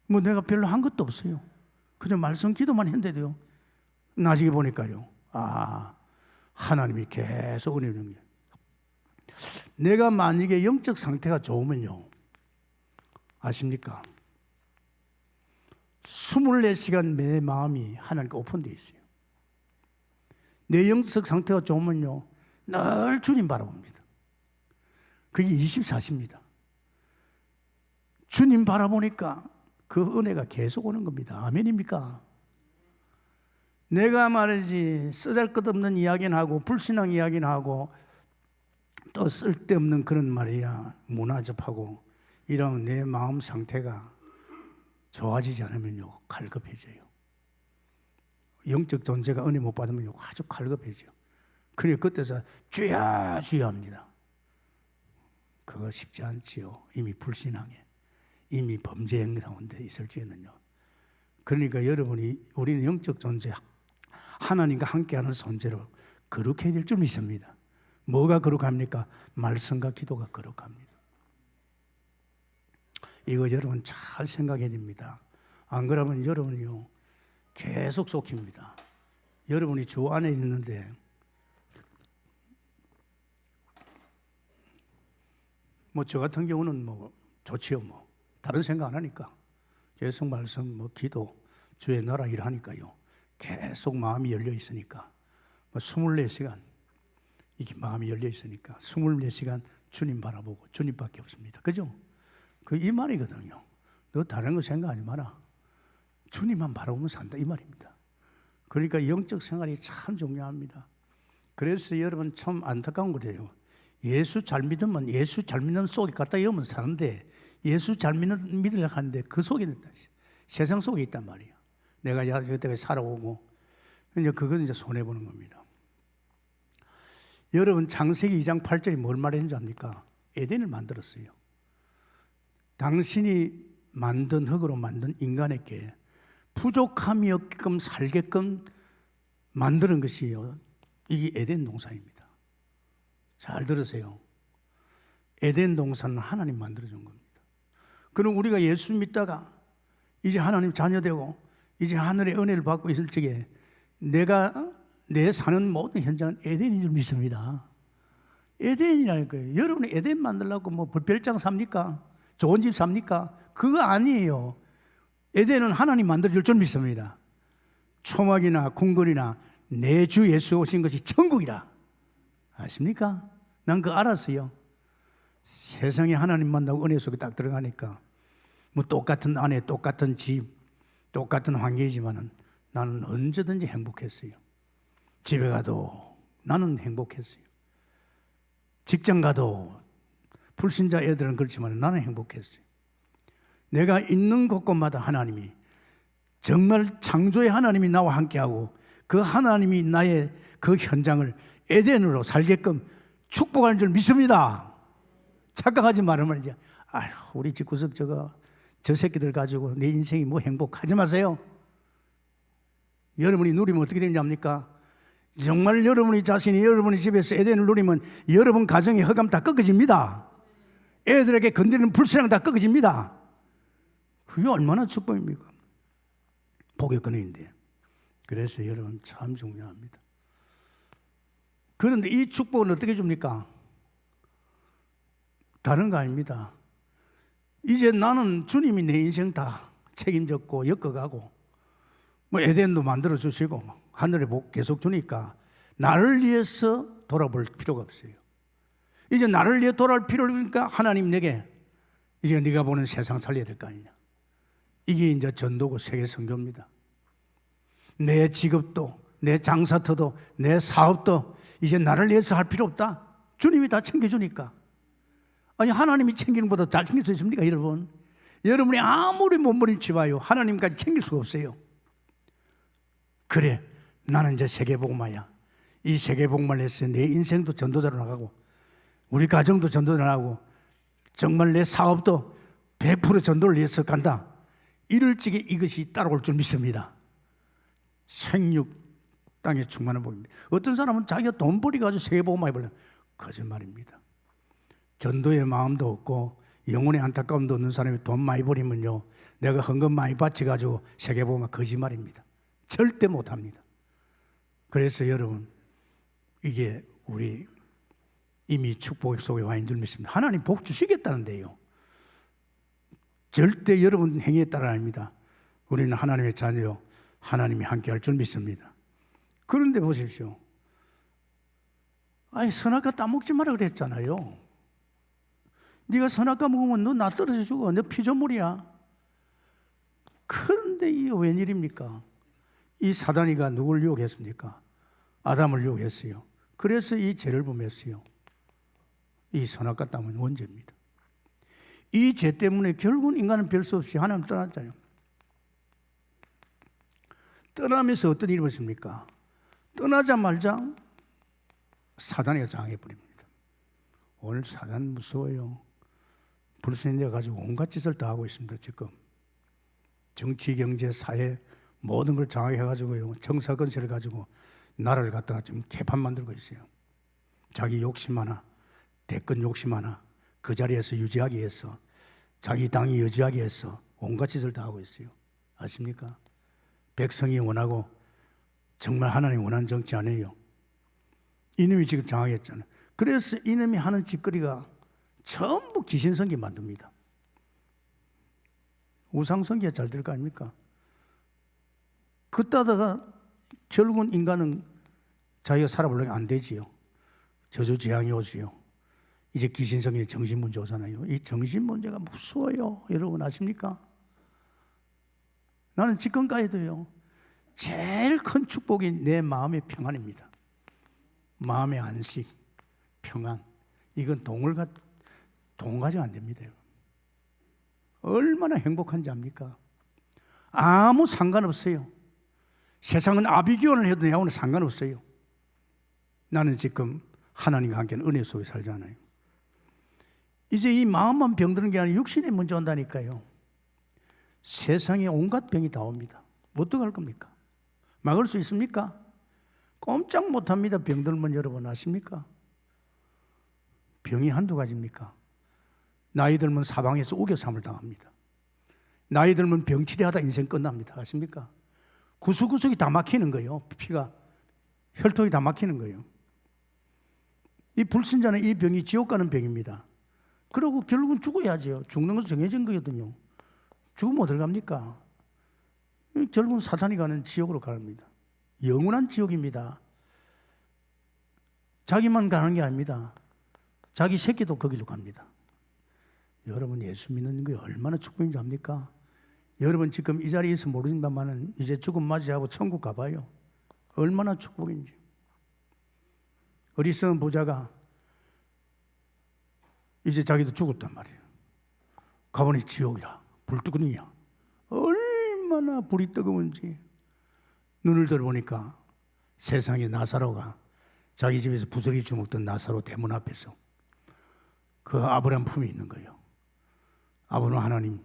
뭐 내가 별로 한 것도 없어요. 그냥 말씀 기도만 했는데도요. 나중에 보니까요. 하나님이 계속 은혜를 주는 거예요. 내가 만약에 영적 상태가 좋으면요. 아십니까? 24시간 내 마음이 하나님께 오픈되어 있어요. 내 영적 상태가 좋으면요. 늘 주님 바라봅니다. 그게 24시입니다. 주님 바라보니까 그 은혜가 계속 오는 겁니다. 아멘입니까? 내가 말이지 쓰잘것없는 이야기는 하고 불신앙 이야기는 하고 또 쓸데없는 그런 말이야 문화접하고 이런 내 마음 상태가 좋아지지 않으면요 갈급해져요. 영적 존재가 은혜 못 받으면요 아주 갈급해져요. 그러니까 그때서 주야 주야 합니다. 그거 쉽지 않지요. 이미 불신앙에 이미 범죄 행위 가운데 있을 지에는요. 그러니까 여러분이 우리는 영적 존재 하나님과 함께하는 존재로 거룩해야 될 줄 믿습니다. 뭐가 거룩합니까? 말씀과 기도가 거룩합니다. 이거 여러분 잘 생각해야 됩니다. 안 그러면 여러분이요 계속 속힙니다. 여러분이 주 안에 있는데 뭐 저 같은 경우는 뭐 좋지요. 뭐 다른 생각 안 하니까 계속 말씀 뭐 기도 주의 나라 일하니까요 계속 마음이 열려 있으니까 뭐 24시간 이게 마음이 열려 있으니까 24시간 주님 바라보고 주님밖에 없습니다. 그죠? 그 이 말이거든요. 너 다른 거 생각하지 마라. 주님만 바라보면 산다 이 말입니다. 그러니까 영적 생활이 참 중요합니다. 그래서 여러분 참 안타까운 거예요. 예수 잘 믿으면 예수 잘 믿는 속에 갖다 여면 사는데 예수 잘 믿으려고 하는데 그 속에 세상 속에 있단 말이에요. 내가 여태까지 살아오고 이제 그건 이제 손해보는 겁니다. 여러분 창세기 2장 8절이 뭘 말했는지 압니까? 에덴을 만들었어요. 당신이 만든 흙으로 만든 인간에게 부족함이 없게끔 살게끔 만드는 것이요. 이게 에덴 동산입니다. 잘 들으세요. 에덴 동산은 하나님 만들어준 겁니다. 그럼 우리가 예수 믿다가 이제 하나님 자녀되고 이제 하늘의 은혜를 받고 있을 적에 내 사는 모든 현장은 에덴인 줄 믿습니다. 에덴이라는 거예요. 여러분이 에덴 만들려고 뭐 별장 삽니까? 좋은 집 삽니까? 그거 아니에요. 에덴은 하나님 만들어줄 줄 믿습니다. 초막이나 궁궐이나 내 주 예수 오신 것이 천국이라. 아십니까? 난 그거 알았어요. 세상에 하나님 만나고 은혜 속에 딱 들어가니까 뭐 똑같은 아내, 똑같은 집, 똑같은 환경이지만은 나는 언제든지 행복했어요. 집에 가도 나는 행복했어요. 직장 가도 불신자 애들은 그렇지만 나는 행복했어요. 내가 있는 곳곳마다 하나님이 정말 창조의 하나님이 나와 함께하고 그 하나님이 나의 그 현장을 에덴으로 살게끔 축복하는 줄 믿습니다. 착각하지 말란 말이죠. 아휴, 우리 집구석 저 새끼들 가지고 내 인생이 뭐 행복하지 마세요. 여러분이 누리면 어떻게 되는지 압니까? 정말 여러분이 자신이 여러분의 집에서 에덴을 누리면 여러분 가정의 흑암 다 꺾어집니다. 애들에게 건드리는 불신앙 다 꺾어집니다. 그게 얼마나 축복입니까? 복의 근원인데. 그래서 여러분 참 중요합니다. 그런데 이 축복은 어떻게 줍니까? 다른 거 아닙니다. 이제 나는 주님이 내 인생 다 책임졌고 엮어가고 뭐 에덴도 만들어 주시고 하늘의 복 계속 주니까 나를 위해서 돌아볼 필요가 없어요. 이제 나를 위해 돌아올 필요가 없으니까 하나님 내게 이제 네가 보는 세상 살려야 될 거 아니냐. 이게 이제 전도고 세계 선교입니다. 내 직업도 내 장사터도 내 사업도 이제 나를 위해서 할 필요 없다. 주님이 다 챙겨주니까. 아니 하나님이 챙기는 것보다 잘 챙길 수 있습니까 여러분? 여러분이 아무리 몸부림치봐요 하나님까지 챙길 수가 없어요. 그래 나는 이제 세계복음화야. 이 세계복음화를 해서 내 인생도 전도자로 나가고 우리 가정도 전도자로 나가고 정말 내 사업도 100% 전도를 위해서 간다. 이럴 적에 이것이 따라올 줄 믿습니다. 생육 땅에 충만한 복입니다. 어떤 사람은 자기가 돈벌이 가지고 세계복음화해 버려요. 거짓말입니다. 전도의 마음도 없고 영혼의 안타까움도 없는 사람이 돈 많이 버리면요, 내가 헌금 많이 바쳐가지고 세계보면 거짓말입니다. 절대 못합니다. 그래서 여러분, 이게 우리 이미 축복 속에 와 있는 줄 믿습니다. 하나님 복 주시겠다는데요, 절대 여러분 행위에 따라 아닙니다. 우리는 하나님의 자녀요, 하나님이 함께 할 줄 믿습니다. 그런데 보십시오. 아니, 선악과 따먹지 마라 그랬잖아요. 네가 선악과 먹으면 너 나 떨어져 죽어. 너 피조물이야. 그런데 이게 웬일입니까? 이 사단이가 누굴 유혹했습니까? 아담을 유혹했어요. 그래서 이 죄를 범했어요. 이 선악과 따먹은 원죄입니다. 이 죄 때문에 결국은 인간은 별 수 없이 하나님 떠났잖아요. 떠나면서 어떤 일이 벌어집니까? 떠나자마자 사단이 장해버립니다. 오늘 사단 무서워요. 불신이 되어가지고 온갖 짓을 다 하고 있습니다. 지금 정치, 경제, 사회 모든 걸 장악해가지고요, 정사건설을 가지고 나라를 갖다가 지금 개판 만들고 있어요. 자기 욕심 하나, 대권 욕심 하나, 그 자리에서 유지하기 위해서, 자기 당이 유지하기 위해서 온갖 짓을 다 하고 있어요. 아십니까? 백성이 원하고 정말 하나님 원하는 정치 아니에요. 이놈이 지금 장악했잖아요. 그래서 이놈이 하는 짓거리가 전부 귀신성기 만듭니다. 우상성기가 잘 될 거 아닙니까? 그따다가 결국은 인간은 자기가 살아보려면 안 되지요. 저주재앙이 오지요. 이제 귀신성기의 정신문제 오잖아요. 이 정신문제가 무서워요. 여러분 아십니까? 나는 지금까지도요, 제일 큰 축복이 내 마음의 평안입니다. 마음의 안식, 평안. 이건 돈 가지고 안 됩니다. 얼마나 행복한지 압니까? 아무 상관없어요. 세상은 아비규환을 해도 내하고는 상관없어요. 나는 지금 하나님과 함께는 은혜 속에 살잖아요. 이제 이 마음만 병드는 게 아니라 육신에 문제 온다니까요. 세상에 온갖 병이 다 옵니다. 어떡할 겁니까? 막을 수 있습니까? 꼼짝 못합니다. 병들면 여러분 아십니까? 병이 한두 가지입니까? 나이 들면 사방에서 우겨삼을 당합니다. 나이 들면 병치레하다 인생 끝납니다. 아십니까? 구석구석이 다 막히는 거예요. 피가, 혈통이 다 막히는 거예요. 이 불신자는 이 병이 지옥 가는 병입니다. 그리고 결국은 죽어야죠. 죽는 것은 정해진 거거든요. 죽으면 어딜 갑니까? 결국은 사탄이 가는 지옥으로 갑니다. 영원한 지옥입니다. 자기만 가는 게 아닙니다. 자기 새끼도 거기로 갑니다. 여러분 예수 믿는 게 얼마나 축복인지 압니까? 여러분 지금 이 자리에서 모르신다마는 이제 죽음 맞이하고 천국 가봐요. 얼마나 축복인지. 어리석은 부자가 이제 자기도 죽었단 말이에요. 가보니 지옥이라, 불뜨거니야. 얼마나 불이 뜨거운지. 눈을 들어보니까 세상에 나사로가 자기 집에서 부스러기 주먹던 나사로 대문 앞에서 그 아브라함 품이 있는 거예요. 아버님 하나님,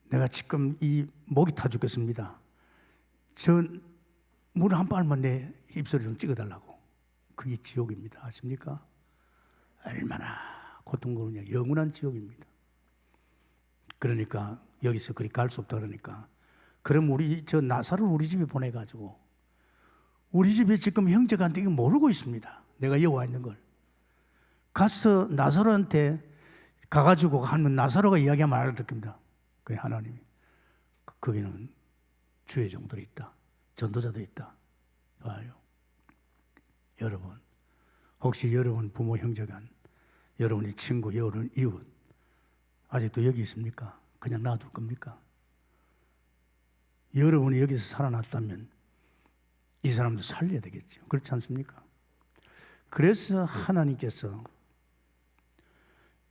내가 지금 이 목이 타 죽겠습니다. 저 물 한 발만 내 입술에 좀 찍어달라고. 그게 지옥입니다. 아십니까? 얼마나 고통스러우냐. 영원한 지옥입니다. 그러니까 여기서 그리 갈 수 없다 그러니까, 그럼 저 나사로를 우리 집에 보내가지고, 우리 집에 지금 형제가 이거 모르고 있습니다. 내가 여기 와 있는 걸. 가서 나사로한테 가가지고 하면 나사로가 이야기하면 알아듣습니다. 그게 하나님이. 거기는 주의 종들이 있다. 전도자들이 있다. 봐요. 여러분, 혹시 여러분 부모 형제간, 여러분의 친구, 여러분 이웃 아직도 여기 있습니까? 그냥 놔둘 겁니까? 여러분이 여기서 살아났다면 이 사람도 살려야 되겠죠. 그렇지 않습니까? 그래서 하나님께서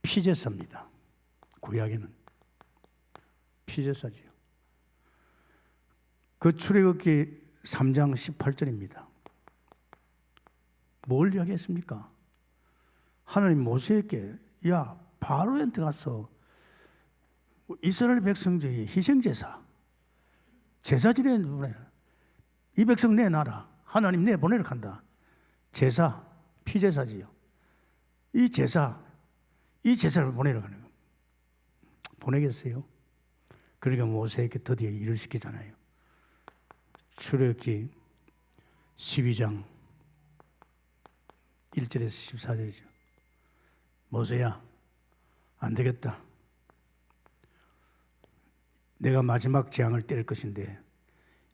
피제사입니다. 구약에는 피제사지요. 그 출애굽기 3장 18절입니다. 뭘 이야기했습니까? 하나님 모세에게, 야, 바로한테 가서 이스라엘 백성 중에 희생제사, 제사지내 보내. 이 백성 내놔라. 하나님 내보내러 간다. 제사, 피제사지요. 이 제사를 보내러 가는 거예요. 보내겠어요? 그러니까 모세에게 드디어 일을 시키잖아요. 출애굽기 12장 1절에서 14절이죠. 모세야, 안 되겠다. 내가 마지막 재앙을 때릴 것인데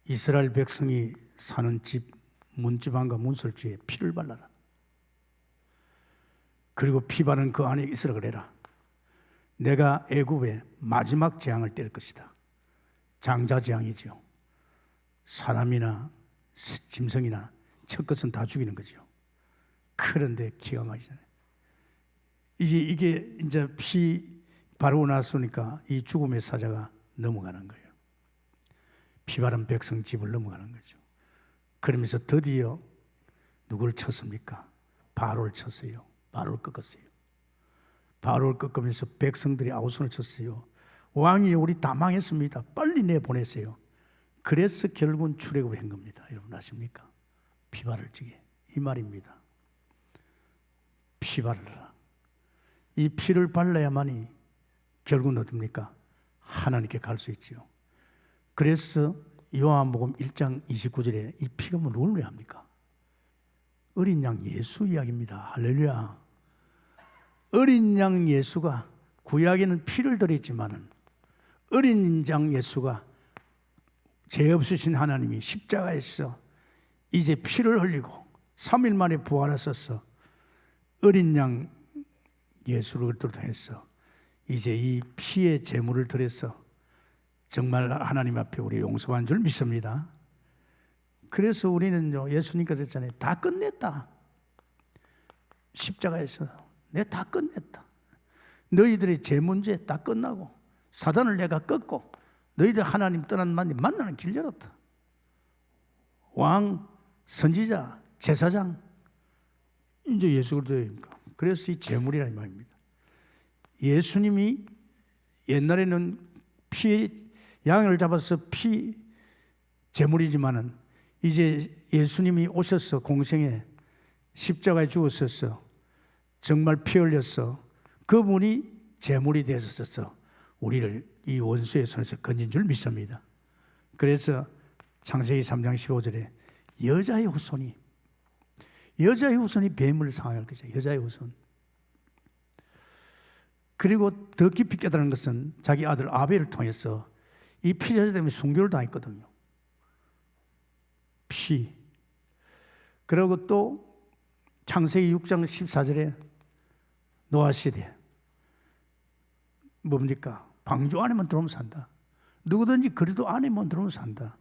이스라엘 백성이 사는 집 문지방과 문설주에 피를 발라라. 그리고 피 바른 그 안에 있으라 그래라. 내가 애굽에 마지막 재앙을 때릴 것이다. 장자 재앙이죠. 사람이나 짐승이나 첫 것은 다 죽이는 거죠. 그런데 기가 막히잖아요. 이게 이제 피 바르고 나서니까 이 죽음의 사자가 넘어가는 거예요. 피 바른 백성 집을 넘어가는 거죠. 그러면서 드디어 누굴 쳤습니까? 바로를 쳤어요. 바로를 꺾었어요. 바로를 꺾으면서 백성들이 아우성을 쳤어요. 왕이 우리 다 망했습니다. 빨리 내보내세요. 그래서 결국은 출애굽을 한 겁니다. 여러분 아십니까? 피 바를 적에 이 말입니다. 피 바르라. 이 피를 발라야만이 결국은 어떻습니까? 하나님께 갈 수 있지요. 그래서 요한복음 1장 29절에 이 피가 뭘 의미합니까? 어린 양 예수 이야기입니다. 할렐루야. 어린 양 예수가 구약에는 피를 드렸지만은 어린 양 예수가 죄 없으신 하나님이 십자가에서 이제 피를 흘리고 3일 만에 부활하셔서 어린 양 예수를 통해서 이제 이 피의 제물을 드려서 정말 하나님 앞에 우리 용서한 줄 믿습니다. 그래서 우리는 예수님께 됐잖아요. 다 끝냈다. 십자가에서 내가 다 끝냈다. 너희들의 죄 문제 다 끝나고 사단을 내가 꺾고 너희들 하나님 떠난 만나는 길 열었다. 왕, 선지자, 제사장 이제 예수 그리스도입니까? 그래서 이 제물이라는 말입니다. 예수님이 옛날에는 양을 잡아서 피 제물이지만은 이제 예수님이 오셔서 공생에 십자가에 죽었어서 정말 피 흘려서 그분이 제물이 되셨어서 우리를 이 원수의 손에서 건진 줄 믿습니다. 그래서 창세기 3장 15절에 여자의 후손이 뱀을 상할 것이죠. 여자의 후손. 그리고 더 깊이 깨달은 것은 자기 아들 아벨을 통해서 이 피자자 때문에 순교를 당했거든요. 피. 그리고 또 창세기 6장 14절에 노아 시대 뭡니까? 방주 안에만 들어오면 산다. 누구든지 그리도 안에만 들어오면 산다.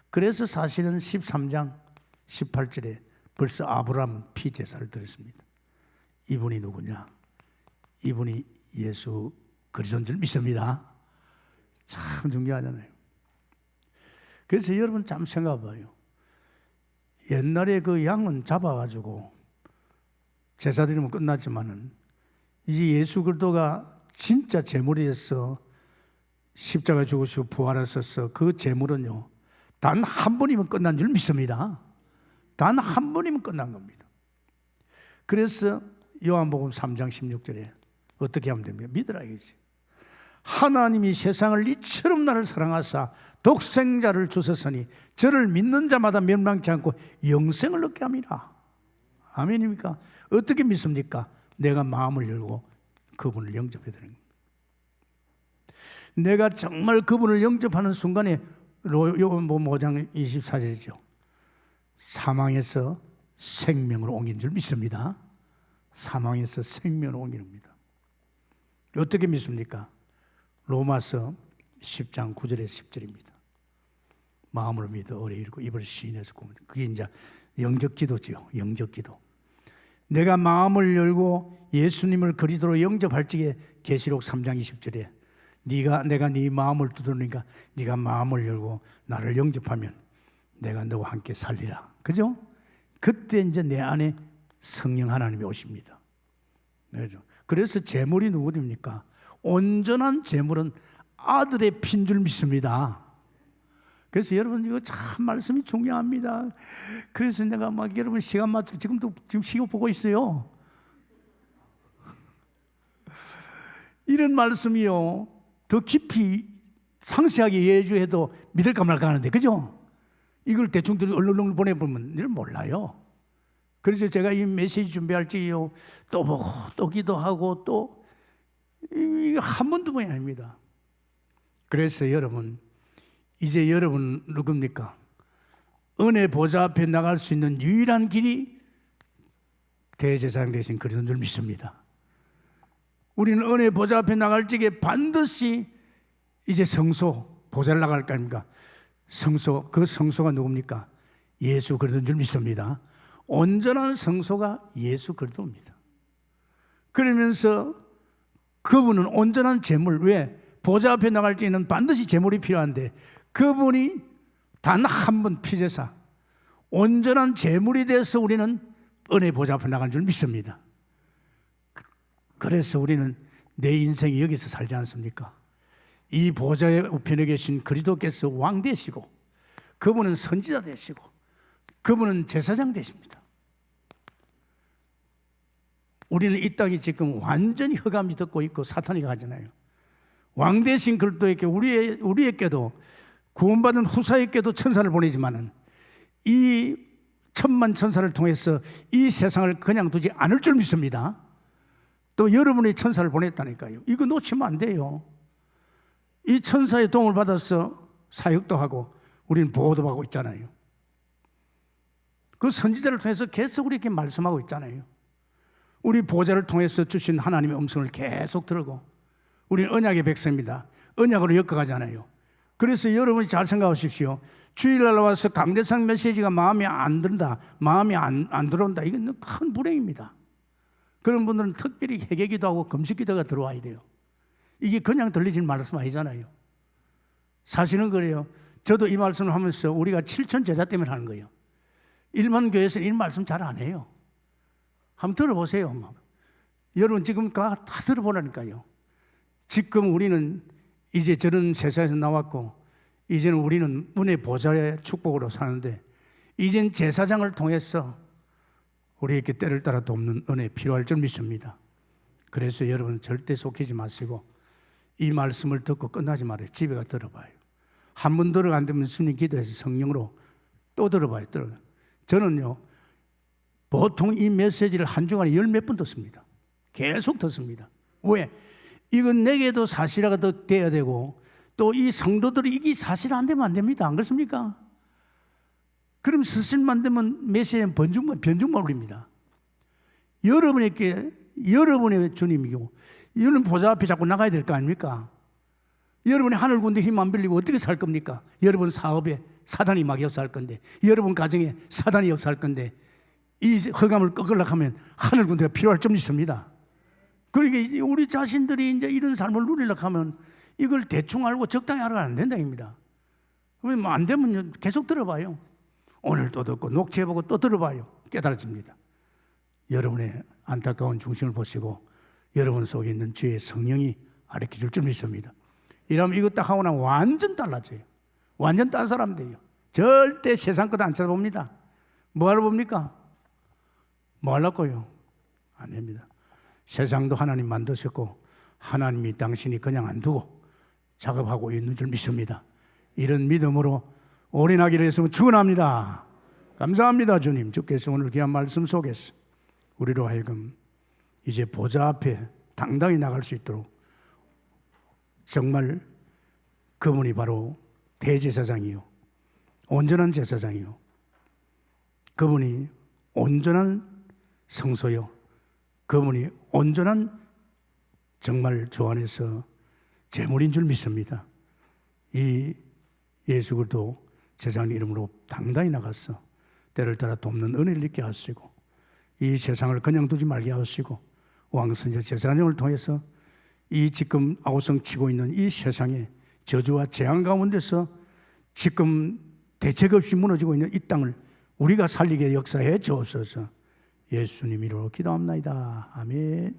그래서 사실은 13장 18절에 벌써 아브라함은 피 제사를 드렸습니다. 이분이 누구냐? 이분이 예수 그리스도인 줄 믿습니다. 참 중요하잖아요. 그래서 여러분 참 생각해봐요. 옛날에 그 양은 잡아가지고 제사 드리면 끝났지만은 이제 예수 그리스도가 진짜 제물이 돼서 십자가에 죽으시고 부활하셔서 그 제물은요 단 한 번이면 끝난 줄 믿습니다. 단 한 번이면 끝난 겁니다. 그래서 요한복음 3장 16절에 어떻게 하면 됩니까? 믿으라 이거지. 하나님이 세상을 이처럼 나를 사랑하사 독생자를 주셨으니 저를 믿는 자마다 멸망치 않고 영생을 얻게 함이라. 아멘입니까? 어떻게 믿습니까? 내가 마음을 열고 그분을 영접해야 되는 겁니다. 내가 정말 그분을 영접하는 순간에 요한복음 5장 24절이죠. 사망에서 생명으로 옮긴 줄 믿습니다. 사망에서 생명으로 옮깁니다. 어떻게 믿습니까? 로마서 10장 9절에서 10절입니다. 마음으로 믿어 오래 읽고 입을 시인해서 구면 그게 이제 영적 기도죠. 영적 기도. 내가 마음을 열고 예수님을 그리스도로 영접할 적에 계시록 3장 20절에 내가 네 마음을 두드리니까 네가 마음을 열고 나를 영접하면 내가 너와 함께 살리라. 그죠? 그때 이제 내 안에 성령 하나님이 오십니다. 그래서 제물이 누구입니까? 온전한 제물은 아들의 피인 줄 믿습니다. 그래서 여러분 이거 참 말씀이 중요합니다. 그래서 내가 막 여러분 시간 맞춰 지금 시간 보고 있어요. 이런 말씀이요, 더 깊이 상세하게 예주해도 믿을까 말까 하는데, 그죠? 이걸 대충 얼른 보내보면 이걸 몰라요. 그래서 제가 이 메시지 준비할 적이요, 또 보고 또 기도하고 또 이거 한 번도 번이 아닙니다. 그래서 여러분, 이제 여러분 누굽니까? 은혜 보좌 앞에 나갈 수 있는 유일한 길이 대제사장 되신 그리스도인 줄 믿습니다. 우리는 은혜 보좌 앞에 나갈 적에 반드시 이제 성소 보좌를 나갈 거 아닙니까? 성소, 그 성소가 누굽니까? 예수 그리스도인 줄 믿습니다. 온전한 성소가 예수 그리스도입니다. 그러면서 그분은 온전한 제물, 왜? 보좌 앞에 나갈 때는 반드시 제물이 필요한데 그분이 단 한 번 피제사 온전한 제물이 돼서 우리는 은혜 보좌 앞에 나가는 줄 믿습니다. 그래서 우리는 내 인생이 여기서 살지 않습니까? 이 보좌의 우편에 계신 그리스도께서 왕 되시고 그분은 선지자 되시고 그분은 제사장 되십니다. 우리는 이 땅이 지금 완전히 흑암이 덮고 있고 사탄이 가잖아요. 왕 되신 그리스도에게 우리에게도 구원받은 후사에게도 천사를 보내지만은 이 천만 천사를 통해서 이 세상을 그냥 두지 않을 줄 믿습니다. 또 여러분의 천사를 보냈다니까요. 이거 놓치면 안 돼요. 이 천사의 도움을 받아서 사역도 하고 우리는 보호도 받고 있잖아요. 그 선지자를 통해서 계속 우리에게 말씀하고 있잖아요. 우리 보좌를 통해서 주신 하나님의 음성을 계속 들고 우리는 언약의 백성입니다. 언약으로 엮어가잖아요. 그래서 여러분이 잘 생각하십시오. 주일날 와서 강대상 메시지가 마음에 안 든다, 마음에 안 들어온다, 이건 큰 불행입니다. 그런 분들은 특별히 회개기도 하고 금식기도가 들어와야 돼요. 이게 그냥 들리진 말씀 아니잖아요. 사실은 그래요. 저도 이 말씀을 하면서 우리가 7천 제자 때문에 하는 거예요. 일반 교회에서는 이 말씀 잘 안 해요. 한번 들어보세요. 여러분 지금 다 들어보라니까요. 지금 우리는 이제 저런 세상에서 나왔고 이제는 우리는 은혜 보좌의 축복으로 사는데 이젠 제사장을 통해서 우리에게 때를 따라 돕는 은혜 필요할 줄 믿습니다. 그래서 여러분 절대 속이지 마시고 이 말씀을 듣고 끝나지 말아요. 집에 가 들어봐요. 한 번 들어 안 되면 주님 기도해서 성령으로 또 들어봐요. 저는요 보통 이 메시지를 한 주간에 10몇 번 듣습니다. 계속 듣습니다. 왜? 이건 내게도 사실화가 돼야 되고 또 이 성도들이 이게 사실 안 되면 안 됩니다. 안 그렇습니까? 그럼 스승만 되면 메시지는 변죽만 올립니다. 여러분에게 여러분의 주님이고 여러분 보좌 앞에 자꾸 나가야 될 거 아닙니까? 여러분이 하늘 군대 힘 안 빌리고 어떻게 살 겁니까? 여러분 사업에 사단이 막 역사할 건데 여러분 가정에 사단이 역사할 건데 이 허감을 꺾으려고 하면 하늘 군대가 필요할 점 있습니다. 그러니까 우리 자신들이 이제 이런 삶을 누리려고 하면 이걸 대충 알고 적당히 하려고 안 된다입니다. 그러면 뭐 안 되면 계속 들어봐요. 오늘 또 듣고 녹취해보고 또 들어봐요. 깨달아집니다. 여러분의 안타까운 중심을 보시고 여러분 속에 있는 주의 성령이 가르쳐줄 줄 믿습니다. 이러면 이거 딱 하고 나면 완전 달라져요. 완전 딴 사람 돼요. 절대 세상 것 안 쳐다봅니다. 뭐 하러 봅니까? 뭐 하려고요? 안 됩니다. 세상도 하나님 만드셨고 하나님이 당신이 그냥 안 두고 작업하고 있는 줄 믿습니다. 이런 믿음으로 올인하기로 했으면 축원합니다. 감사합니다. 주님, 주께서 오늘 귀한 말씀 속에서 우리로 하여금 이제 보좌 앞에 당당히 나갈 수 있도록 정말 그분이 바로 대제사장이요 온전한 제사장이요 그분이 온전한 성소요 그분이 온전한 정말 주 안에서 제물인 줄 믿습니다. 이 예수 그리스도 제사장 이름으로 당당히 나가서 때를 따라 돕는 은혜를 있게 하시고 이 세상을 그냥 두지 말게 하시고 왕선자 제사장을 통해서 이 지금 아우성 치고 있는 이 세상의 저주와 재앙 가운데서 지금 대책 없이 무너지고 있는 이 땅을 우리가 살리게 역사해 주옵소서. 예수님 이름으로 기도합니다. 아멘.